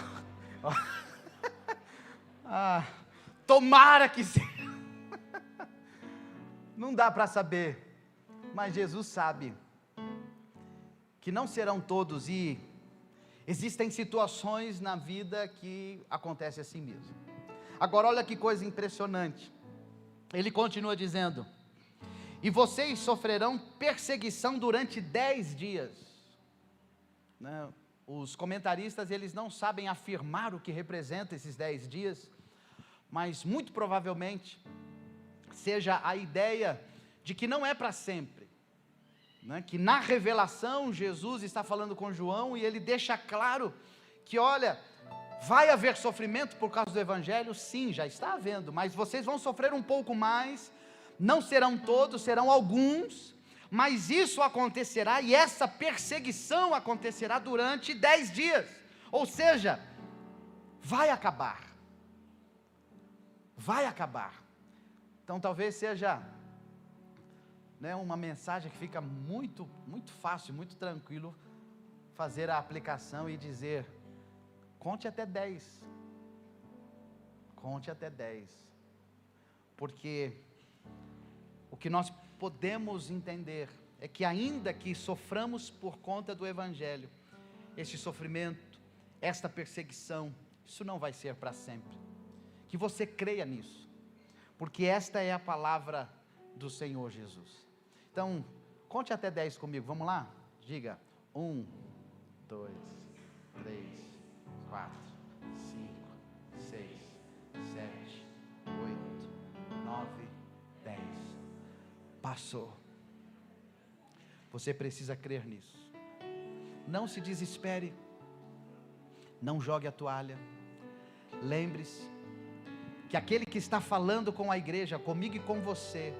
Tomara que seja. Não dá para saber, mas Jesus sabe que não serão todos, e existem situações na vida que acontece assim mesmo. Agora olha que coisa impressionante, ele continua dizendo, e vocês sofrerão perseguição durante 10 dias, né? Os comentaristas, eles não sabem afirmar o que representa esses 10 dias, mas muito provavelmente seja a ideia de que não é para sempre, né? Que na revelação Jesus está falando com João e ele deixa claro que olha, vai haver sofrimento por causa do evangelho, sim, já está havendo, mas vocês vão sofrer um pouco mais, não serão todos, serão alguns, mas isso acontecerá e essa perseguição acontecerá durante 10 dias, ou seja, vai acabar, então talvez seja, né, uma mensagem que fica muito, muito fácil, muito tranquilo, fazer a aplicação e dizer, conte até 10, porque o que nós podemos entender é que ainda que soframos por conta do evangelho, este sofrimento, esta perseguição, isso não vai ser para sempre, que você creia nisso, porque esta é a palavra do Senhor Jesus. Então, conte até 10 comigo, vamos lá? Diga, 1, 2, 3, 4, 5, 6, 7, 8, 9, 10, passou, você precisa crer nisso, não se desespere, não jogue a toalha, lembre-se, que aquele que está falando com a igreja, comigo e com você,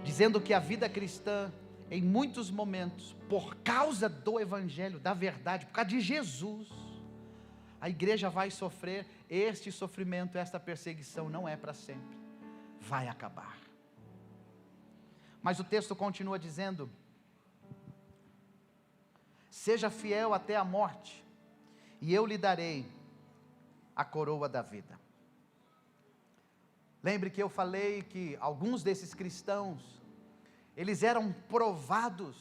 dizendo que a vida cristã, em muitos momentos, por causa do evangelho, da verdade, por causa de Jesus, a igreja vai sofrer este sofrimento, esta perseguição, não é para sempre, vai acabar. Mas o texto continua dizendo, seja fiel até a morte, e eu lhe darei a coroa da vida. Lembre que eu falei que alguns desses cristãos, eles eram provados,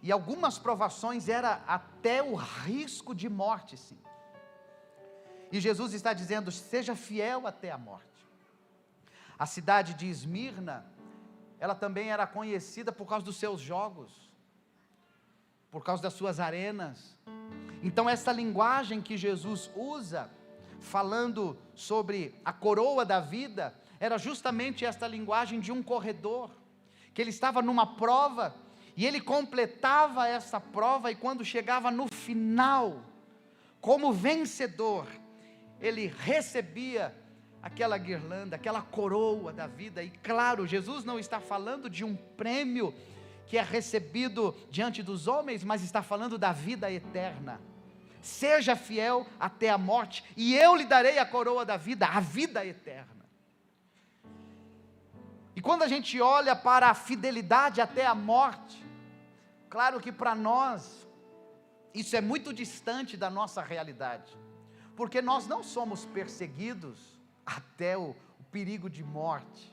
e algumas provações era até o risco de morte, sim. E Jesus está dizendo, seja fiel até a morte. A cidade de Esmirna, ela também era conhecida por causa dos seus jogos, por causa das suas arenas. Então essa linguagem que Jesus usa, falando sobre a coroa da vida, era justamente esta linguagem de um corredor, que ele estava numa prova, e ele completava essa prova, e quando chegava no final, como vencedor, ele recebia aquela guirlanda, aquela coroa da vida. E claro, Jesus não está falando de um prêmio que é recebido diante dos homens, mas está falando da vida eterna. Seja fiel até a morte, e eu lhe darei a coroa da vida, a vida eterna. E quando a gente olha para a fidelidade até a morte, claro que para nós, isso é muito distante da nossa realidade, porque nós não somos perseguidos até o perigo de morte,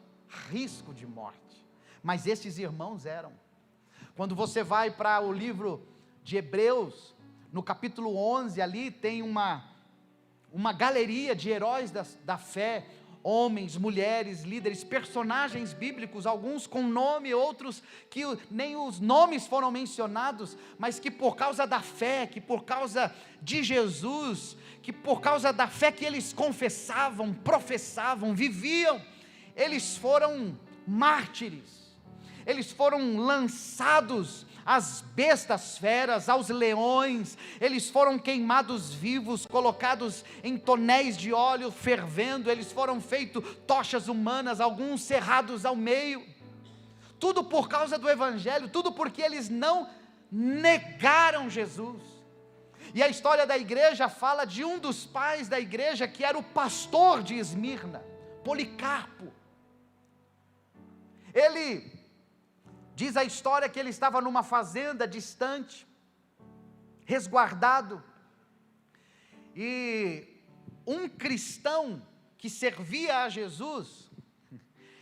risco de morte, mas esses irmãos eram. Quando você vai para o livro de Hebreus, no capítulo 11, ali tem uma galeria de heróis da fé, homens, mulheres, líderes, personagens bíblicos, alguns com nome, outros que nem os nomes foram mencionados, mas que por causa da fé, que por causa de Jesus, que por causa da fé que eles confessavam, professavam, viviam, eles foram mártires, eles foram lançados às bestas feras, aos leões. Eles foram queimados vivos, colocados em tonéis de óleo fervendo. Eles foram feitos tochas humanas, alguns cerrados ao meio. Tudo por causa do evangelho, tudo porque eles não negaram Jesus. E a história da igreja fala de um dos pais da igreja, que era o pastor de Esmirna, Policarpo. Ele, diz a história, que ele estava numa fazenda distante, resguardado, e um cristão que servia a Jesus,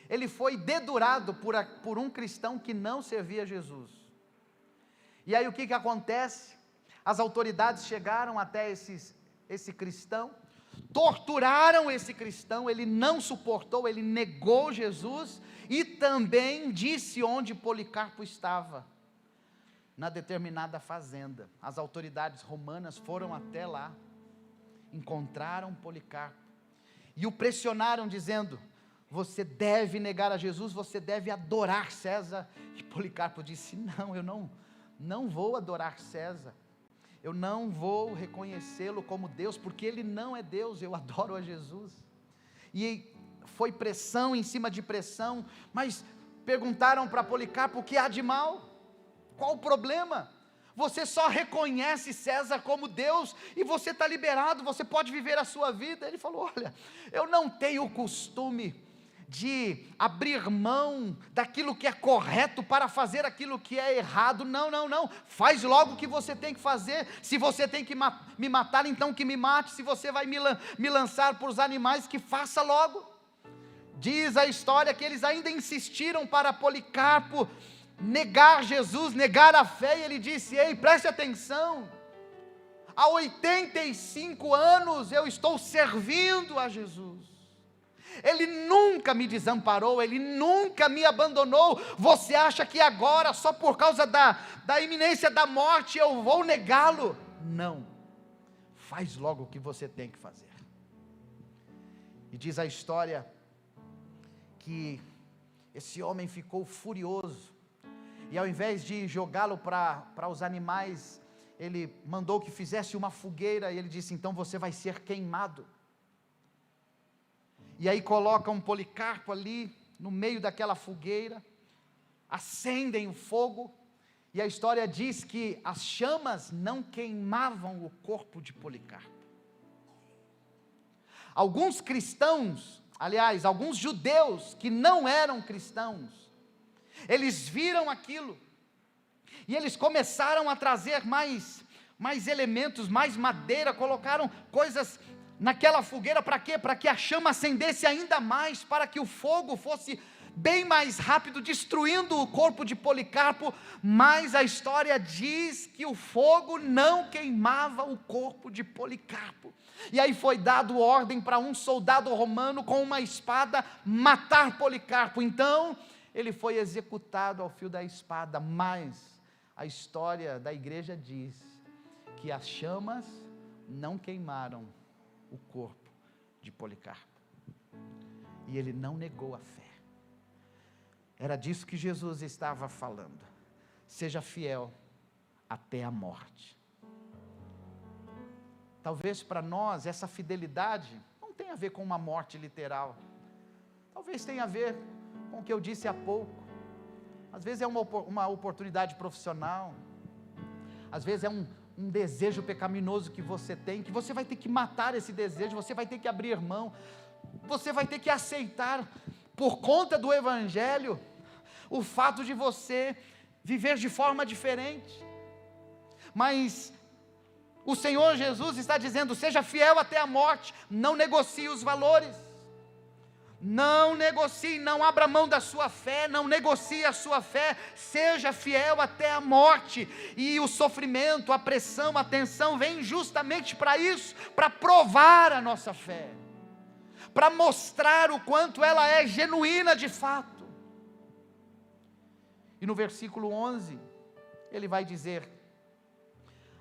ele foi dedurado por um cristão que não servia a Jesus. E aí o que acontece? As autoridades chegaram até esse cristão, torturaram esse cristão, ele não suportou, ele negou Jesus, e também disse onde Policarpo estava, na determinada fazenda. As autoridades romanas foram até lá, encontraram Policarpo, e o pressionaram dizendo: você deve negar a Jesus, você deve adorar César. E Policarpo disse: não, eu não vou adorar César, eu não vou reconhecê-lo como Deus, porque ele não é Deus, eu adoro a Jesus. E foi pressão em cima de pressão, mas perguntaram para Policarpo: o que há de mal? Qual o problema? Você só reconhece César como Deus, e você está liberado, você pode viver a sua vida. Ele falou: olha, eu não tenho o costume de abrir mão daquilo que é correto para fazer aquilo que é errado. Não, faz logo o que você tem que fazer. Se você tem que me matar, então que me mate. Se você vai me lançar para os animais, que faça logo. Diz a história que eles ainda insistiram para Policarpo negar Jesus, negar a fé, e ele disse: ei, preste atenção, há 85 anos eu estou servindo a Jesus, Ele nunca me desamparou, Ele nunca me abandonou. Você acha que agora, só por causa da iminência da morte, eu vou negá-lo? Não, faz logo o que você tem que fazer. E diz a história que esse homem ficou furioso, e ao invés de jogá-lo para os animais, ele mandou que fizesse uma fogueira, e ele disse: então você vai ser queimado. E aí colocam Policarpo ali, no meio daquela fogueira, acendem o fogo, e a história diz que as chamas não queimavam o corpo de Policarpo. Alguns cristãos, aliás, alguns judeus que não eram cristãos, eles viram aquilo, e eles começaram a trazer mais elementos, mais madeira, colocaram coisas naquela fogueira. Para quê? Para que a chama acendesse ainda mais, para que o fogo fosse bem mais rápido, destruindo o corpo de Policarpo. Mas a história diz que o fogo não queimava o corpo de Policarpo. E aí foi dado ordem para um soldado romano com uma espada matar Policarpo. Então ele foi executado ao fio da espada. Mas a história da igreja diz que as chamas não queimaram o corpo de Policarpo, e ele não negou a fé. Era disso que Jesus estava falando: seja fiel até a morte. Talvez para nós essa fidelidade não tenha a ver com uma morte literal, talvez tenha a ver com o que eu disse há pouco. Às vezes é uma oportunidade profissional, às vezes é um desejo pecaminoso que você tem, que você vai ter que matar esse desejo, você vai ter que abrir mão, você vai ter que aceitar, por conta do evangelho, o fato de você viver de forma diferente. Mas o Senhor Jesus está dizendo: seja fiel até a morte, não negocie os valores, não negocie, não abra mão da sua fé, não negocie a sua fé, seja fiel até a morte. E o sofrimento, a pressão, a tensão vem justamente para isso, para provar a nossa fé, para mostrar o quanto ela é genuína de fato. E no versículo 11, ele vai dizer: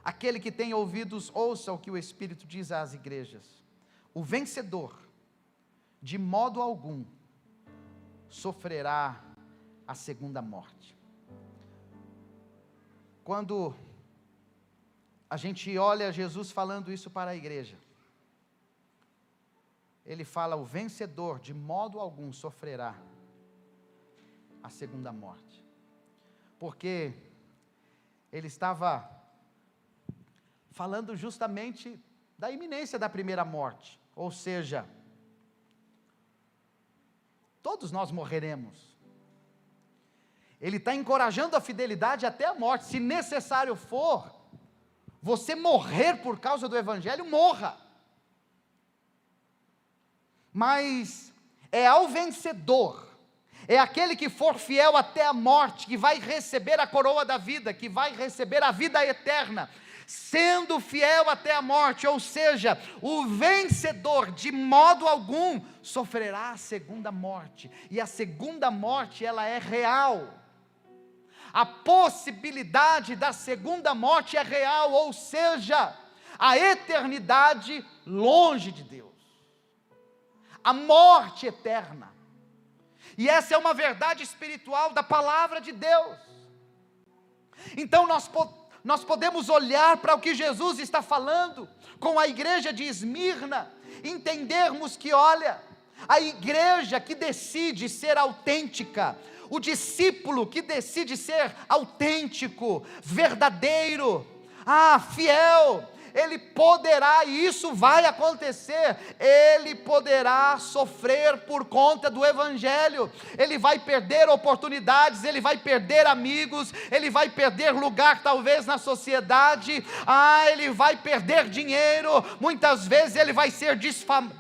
aquele que tem ouvidos, ouça o que o Espírito diz às igrejas. O vencedor, de modo algum, sofrerá a segunda morte. quando a gente olha Jesus falando isso para a igreja, ele fala: o vencedor de modo algum sofrerá a segunda morte, porque ele estava falando justamente da iminência da primeira morte, ou seja, todos nós morreremos. Ele está encorajando a fidelidade até a morte. Se necessário for você morrer por causa do evangelho, morra. Mas é ao vencedor, é aquele que for fiel até a morte, que vai receber a coroa da vida, que vai receber a vida eterna, sendo fiel até a morte. Ou seja, o vencedor de modo algum sofrerá a segunda morte, e a segunda morte ela é real. A possibilidade da segunda morte é real, ou seja, a eternidade longe de Deus, a morte eterna. E essa é uma verdade espiritual da palavra de Deus. Então nós podemos olhar para o que Jesus está falando com a igreja de Esmirna, entendermos que, olha, a igreja que decide ser autêntica, o discípulo que decide ser autêntico, verdadeiro, fiel, ele poderá, e isso vai acontecer, ele poderá sofrer por conta do evangelho. Ele vai perder oportunidades, ele vai perder amigos, ele vai perder lugar talvez na sociedade, ele vai perder dinheiro, muitas vezes ele vai ser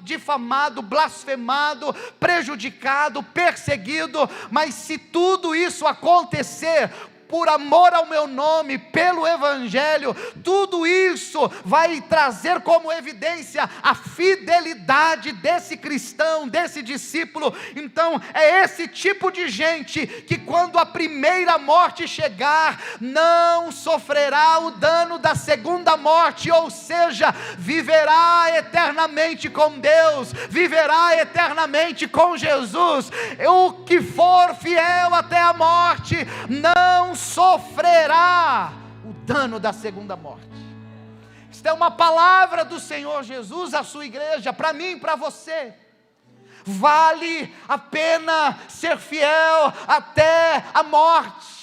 difamado, blasfemado, prejudicado, perseguido. Mas se tudo isso acontecer por amor ao meu nome, pelo evangelho, tudo isso vai trazer como evidência a fidelidade desse cristão, desse discípulo. Então é esse tipo de gente que, quando a primeira morte chegar, não sofrerá o dano da segunda morte, ou seja, viverá eternamente com Deus, viverá eternamente com Jesus. O que for fiel até a morte não sofrerá o dano da segunda morte. Isto é uma palavra do Senhor Jesus à sua igreja, para mim e para você. Vale a pena ser fiel até a morte.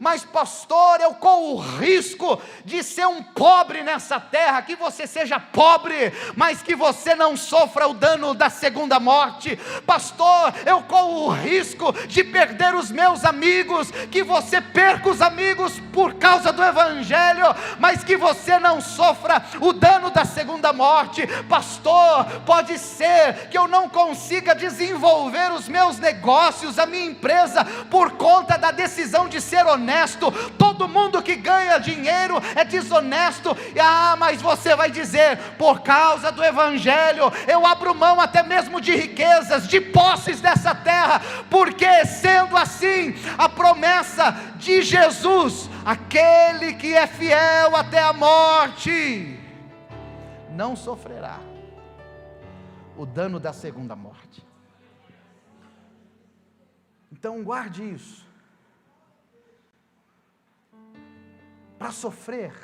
Mas pastor, eu corro o risco de ser um pobre nessa terra. Que você seja pobre, mas que você não sofra o dano da segunda morte. Pastor, eu corro o risco de perder os meus amigos. Que você perca os amigos por causa do evangelho, mas que você não sofra o dano da segunda morte. Pastor, pode ser que eu não consiga desenvolver os meus negócios, a minha empresa, por conta da decisão de ser honesto. Todo mundo que ganha dinheiro é desonesto. Mas você vai dizer: por causa do evangelho, eu abro mão até mesmo de riquezas, de posses dessa terra, porque sendo assim, a promessa de Jesus, aquele que é fiel até a morte, não sofrerá o dano da segunda morte. Então guarde isso. Para sofrer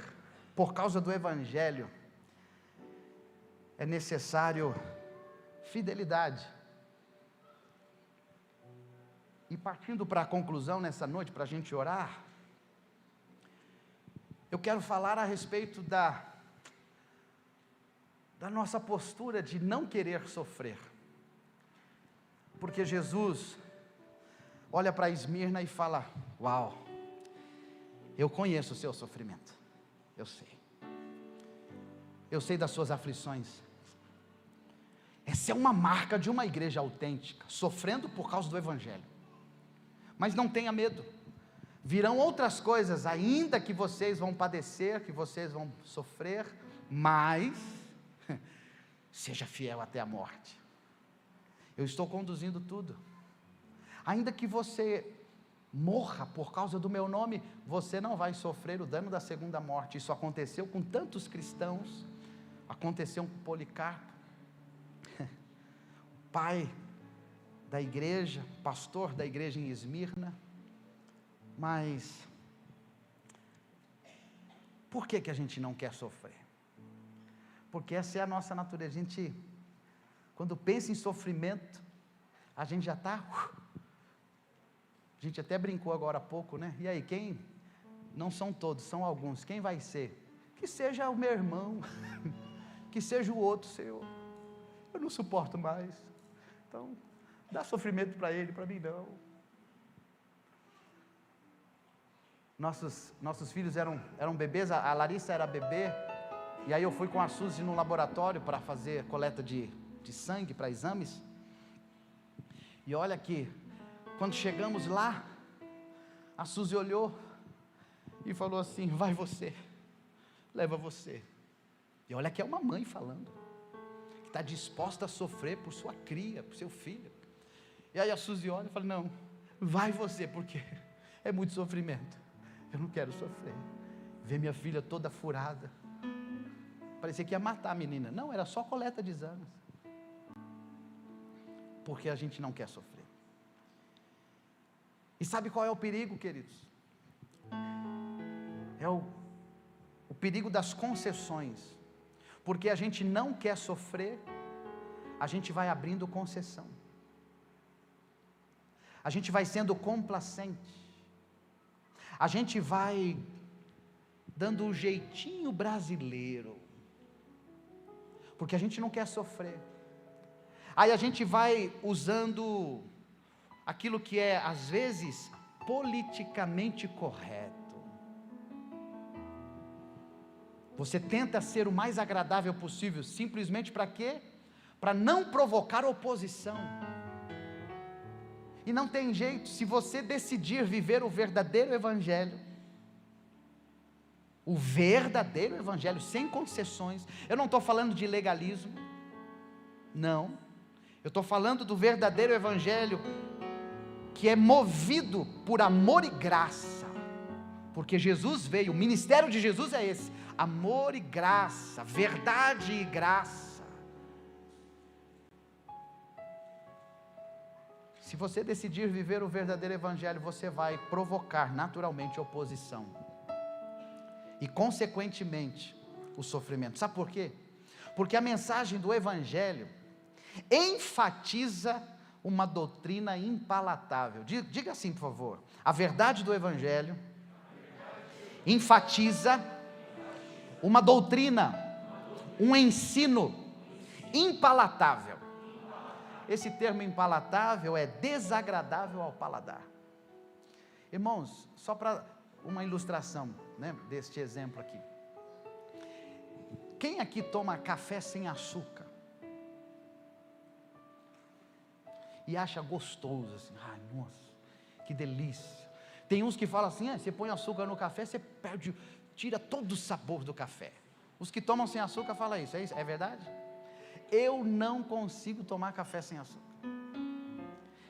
por causa do evangelho, é necessário fidelidade. E partindo para a conclusão nessa noite, para a gente orar, eu quero falar a respeito da nossa postura de não querer sofrer. Porque Jesus olha para Esmirna e fala: uau, eu conheço o seu sofrimento, eu sei das suas aflições. Essa é uma marca de uma igreja autêntica, sofrendo por causa do evangelho. Mas não tenha medo, virão outras coisas ainda que vocês vão padecer, que vocês vão sofrer, mas seja fiel até a morte. Eu estou conduzindo tudo. Ainda que você morra por causa do meu nome, você não vai sofrer o dano da segunda morte. Isso aconteceu com tantos cristãos, aconteceu com Policarpo, pai da igreja, pastor da igreja em Esmirna. Mas Por que a gente não quer sofrer? Porque essa é a nossa natureza. A gente, quando pensa em sofrimento, a gente já está... A gente até brincou agora há pouco, né? E aí, quem? Não são todos, são alguns. Quem vai ser? Que seja o meu irmão, que seja o outro, Senhor. Eu não suporto mais. Então, dá sofrimento para ele, para mim não. Nossos filhos eram bebês, a Larissa era bebê, e aí eu fui com a Suzy no laboratório para fazer coleta de sangue para exames. E olha que, quando chegamos lá, a Suzy olhou e falou assim: vai você, leva você. E olha que é uma mãe falando, que está disposta a sofrer por sua cria, por seu filho. E aí a Suzy olha e fala: não, vai você, porque é muito sofrimento, eu não quero sofrer. Ver minha filha toda furada, parecia que ia matar a menina. Não, era só coleta de exames, porque a gente não quer sofrer. E sabe qual é o perigo, queridos? É o perigo das concessões. Porque a gente não quer sofrer, a gente vai abrindo concessão, a gente vai sendo complacente, a gente vai dando um jeitinho brasileiro, porque a gente não quer sofrer. Aí a gente vai usando aquilo que é, às vezes, politicamente correto. Você tenta ser o mais agradável possível, simplesmente para quê? Para não provocar oposição. E não tem jeito, se você decidir viver o verdadeiro evangelho, sem concessões. Eu não estou falando de legalismo, não, eu estou falando do verdadeiro evangelho, que é movido por amor e graça, porque Jesus veio, o ministério de Jesus é esse, amor e graça, verdade e graça. Se você decidir viver o verdadeiro evangelho, você vai provocar naturalmente oposição, e consequentemente o sofrimento. Sabe por quê? Porque a mensagem do evangelho enfatiza uma doutrina impalatável. Diga assim, por favor: a verdade do evangelho enfatiza uma doutrina, um ensino impalatável. Esse termo impalatável é desagradável ao paladar. Irmãos, só para uma ilustração, né, deste exemplo aqui. Quem aqui toma café sem açúcar e acha gostoso assim? Ai, nossa, que delícia. Tem uns que falam assim: você põe açúcar no café, você tira todo o sabor do café. Os que tomam sem açúcar falam isso, é verdade? Eu não consigo tomar café sem açúcar.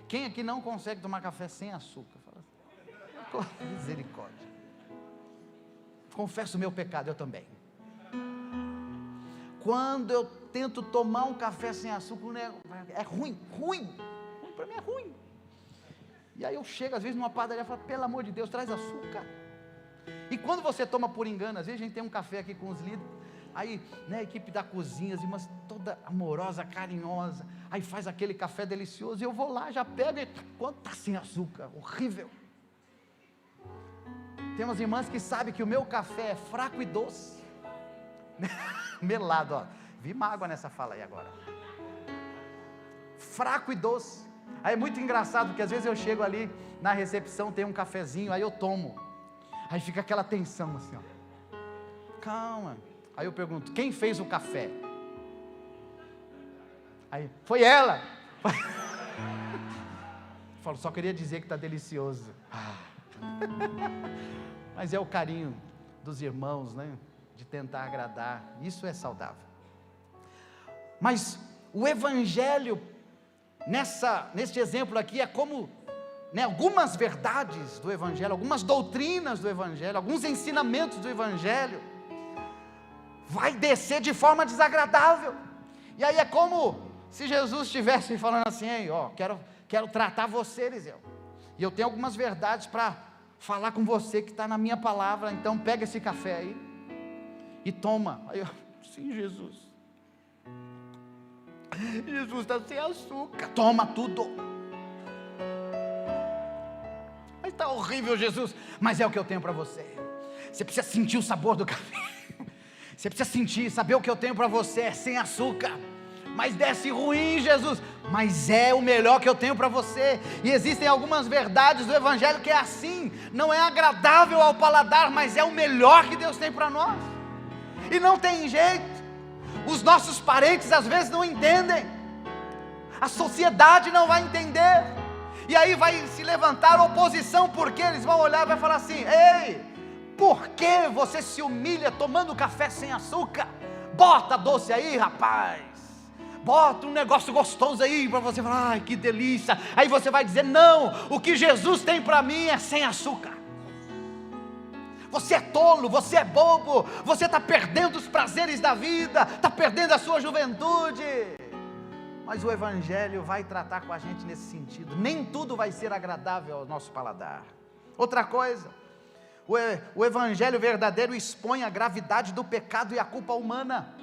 Quem aqui não consegue tomar café sem açúcar? Fala assim: misericórdia. Confesso o meu pecado, eu também. Quando eu tento tomar um café sem açúcar, é ruim para mim é ruim. E aí eu chego às vezes numa padaria e falo: pelo amor de Deus, traz açúcar. E quando você toma por engano, às vezes a gente tem um café aqui com os líderes, aí, né, a equipe da cozinha, as irmãs toda amorosa, carinhosa, aí faz aquele café delicioso, e eu vou lá, já pego e quando está sem açúcar, horrível. Tem umas irmãs que sabem que o meu café é fraco e doce, melado, ó, vi mágoa nessa fala aí agora, fraco e doce. Aí é muito engraçado, porque às vezes eu chego ali na recepção, tem um cafezinho, aí eu tomo, aí fica aquela tensão assim, ó, calma. Aí eu pergunto: quem fez o café? Aí, foi ela. Eu falo: só queria dizer que está delicioso. Mas é o carinho dos irmãos, né? De tentar agradar, isso é saudável. Mas o evangelho, neste exemplo aqui, é como, né, algumas verdades do evangelho, algumas doutrinas do evangelho, alguns ensinamentos do evangelho, vai descer de forma desagradável. E aí é como se Jesus estivesse falando assim: ei, ó, quero tratar você, Eliseu, e eu tenho algumas verdades para falar com você que está na minha palavra, então pega esse café aí, e toma. Aí eu, sim, Jesus. Jesus está sem açúcar. Toma tudo. Mas está horrível, Jesus. Mas é o que eu tenho para você. Você precisa sentir o sabor do café. Você precisa sentir, saber o que eu tenho para você. É sem açúcar. Mas desce ruim, Jesus. Mas é o melhor que eu tenho para você. E existem algumas verdades do Evangelho que é assim. Não é agradável ao paladar, mas é o melhor que Deus tem para nós. E não tem jeito. Os nossos parentes às vezes não entendem. A sociedade não vai entender. E aí vai se levantar oposição, porque eles vão olhar e vai falar assim: ei, por que você se humilha tomando café sem açúcar? Bota doce aí, rapaz. Bota um negócio gostoso aí para você falar, ai, que delícia. Aí você vai dizer: não, o que Jesus tem para mim é sem açúcar. Você é tolo, você é bobo, você está perdendo os prazeres da vida, está perdendo a sua juventude. Mas o Evangelho vai tratar com a gente nesse sentido. Nem tudo vai ser agradável ao nosso paladar. Outra coisa, o Evangelho verdadeiro expõe a gravidade do pecado e a culpa humana.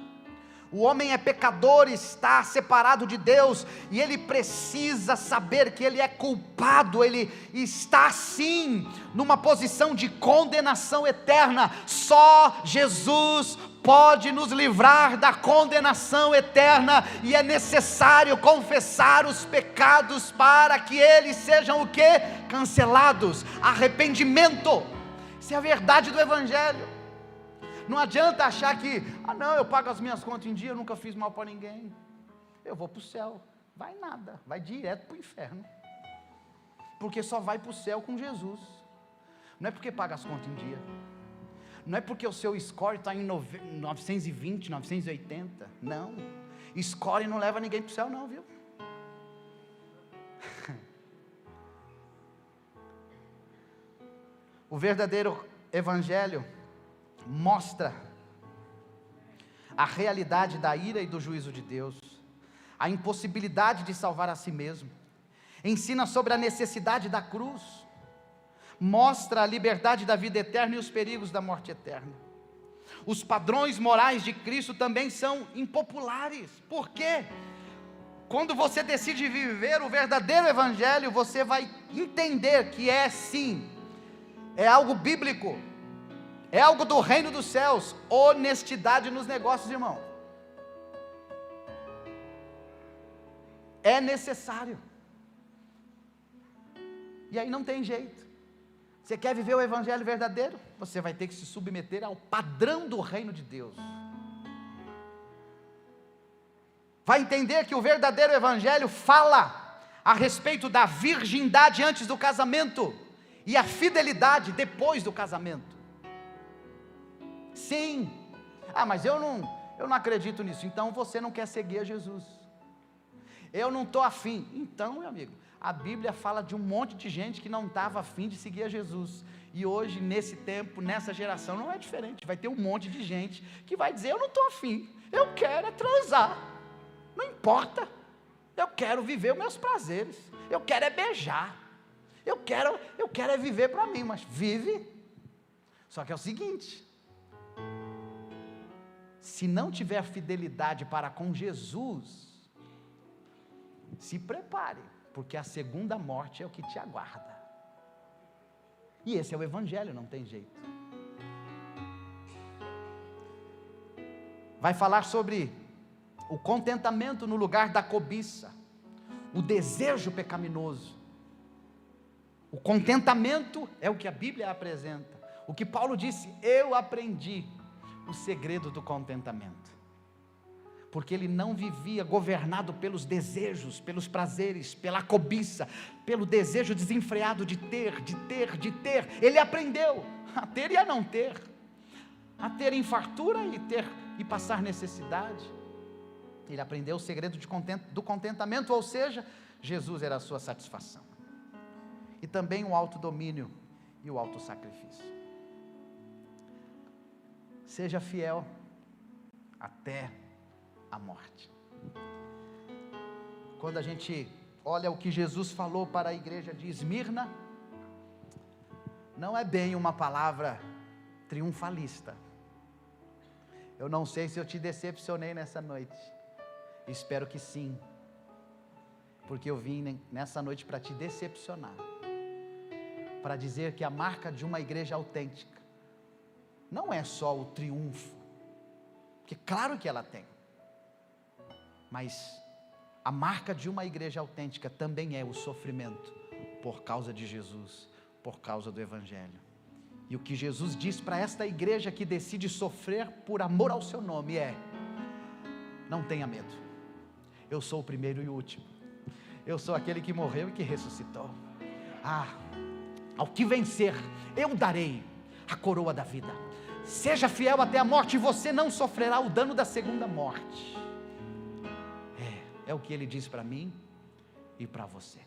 O homem é pecador, está separado de Deus, e ele precisa saber que ele é culpado, ele está sim, numa posição de condenação eterna. Só Jesus pode nos livrar da condenação eterna, e é necessário confessar os pecados para que eles sejam o quê? Cancelados. Arrependimento. Isso é a verdade do Evangelho. Não adianta achar que, não, eu pago as minhas contas em dia, eu nunca fiz mal para ninguém, eu vou para o céu. Vai nada, vai direto para o inferno, porque só vai para o céu com Jesus. Não é porque paga as contas em dia, não é porque o seu score está em 920, 980, não, score não leva ninguém para o céu não, viu? O verdadeiro Evangelho mostra a realidade da ira e do juízo de Deus, a impossibilidade de salvar a si mesmo, ensina sobre a necessidade da cruz, mostra a liberdade da vida eterna e os perigos da morte eterna. Os padrões morais de Cristo também são impopulares. Por quê? Quando você decide viver o verdadeiro Evangelho, você vai entender que é sim, é algo bíblico, é algo do reino dos céus. Honestidade nos negócios, irmão, é necessário. E aí não tem jeito. Você quer viver o Evangelho verdadeiro? Você vai ter que se submeter ao padrão do reino de Deus. Vai entender que o verdadeiro Evangelho fala a respeito da virgindade antes do casamento e a fidelidade depois do casamento. Sim. Mas eu não acredito nisso. Então você não quer seguir a Jesus. Eu não estou afim. Então, meu amigo, a Bíblia fala de um monte de gente que não estava afim de seguir a Jesus. E hoje, nesse tempo, nessa geração, não é diferente. Vai ter um monte de gente que vai dizer: eu não estou afim, eu quero é transar. Não importa, eu quero viver os meus prazeres, eu quero é beijar, eu quero é viver para mim. Mas vive. Só que é o seguinte: se não tiver fidelidade para com Jesus, se prepare, porque a segunda morte é o que te aguarda. E esse é o Evangelho, não tem jeito. Vai falar sobre o contentamento no lugar da cobiça, o desejo pecaminoso. O contentamento é o que a Bíblia apresenta. O que Paulo disse: eu aprendi o segredo do contentamento, porque ele não vivia governado pelos desejos, pelos prazeres, pela cobiça, pelo desejo desenfreado de ter. Ele aprendeu a ter e a não ter, a ter em fartura e passar necessidade. Ele aprendeu o segredo do contentamento, ou seja, Jesus era a sua satisfação. E também o autodomínio e o autossacrifício. Seja fiel até a morte. Quando a gente olha o que Jesus falou para a igreja de Esmirna, não é bem uma palavra triunfalista. Eu não sei se eu te decepcionei nessa noite, espero que sim, porque eu vim nessa noite para te decepcionar, para dizer que a marca de uma igreja autêntica não é só o triunfo, que claro que ela tem, mas a marca de uma igreja autêntica também é o sofrimento, por causa de Jesus, por causa do Evangelho. E o que Jesus diz para esta igreja que decide sofrer por amor ao seu nome é: não tenha medo, eu sou o primeiro e o último, eu sou aquele que morreu e que ressuscitou. Ao que vencer, eu darei a coroa da vida. Seja fiel até a morte, e você não sofrerá o dano da segunda morte. É o que ele diz para mim e para você.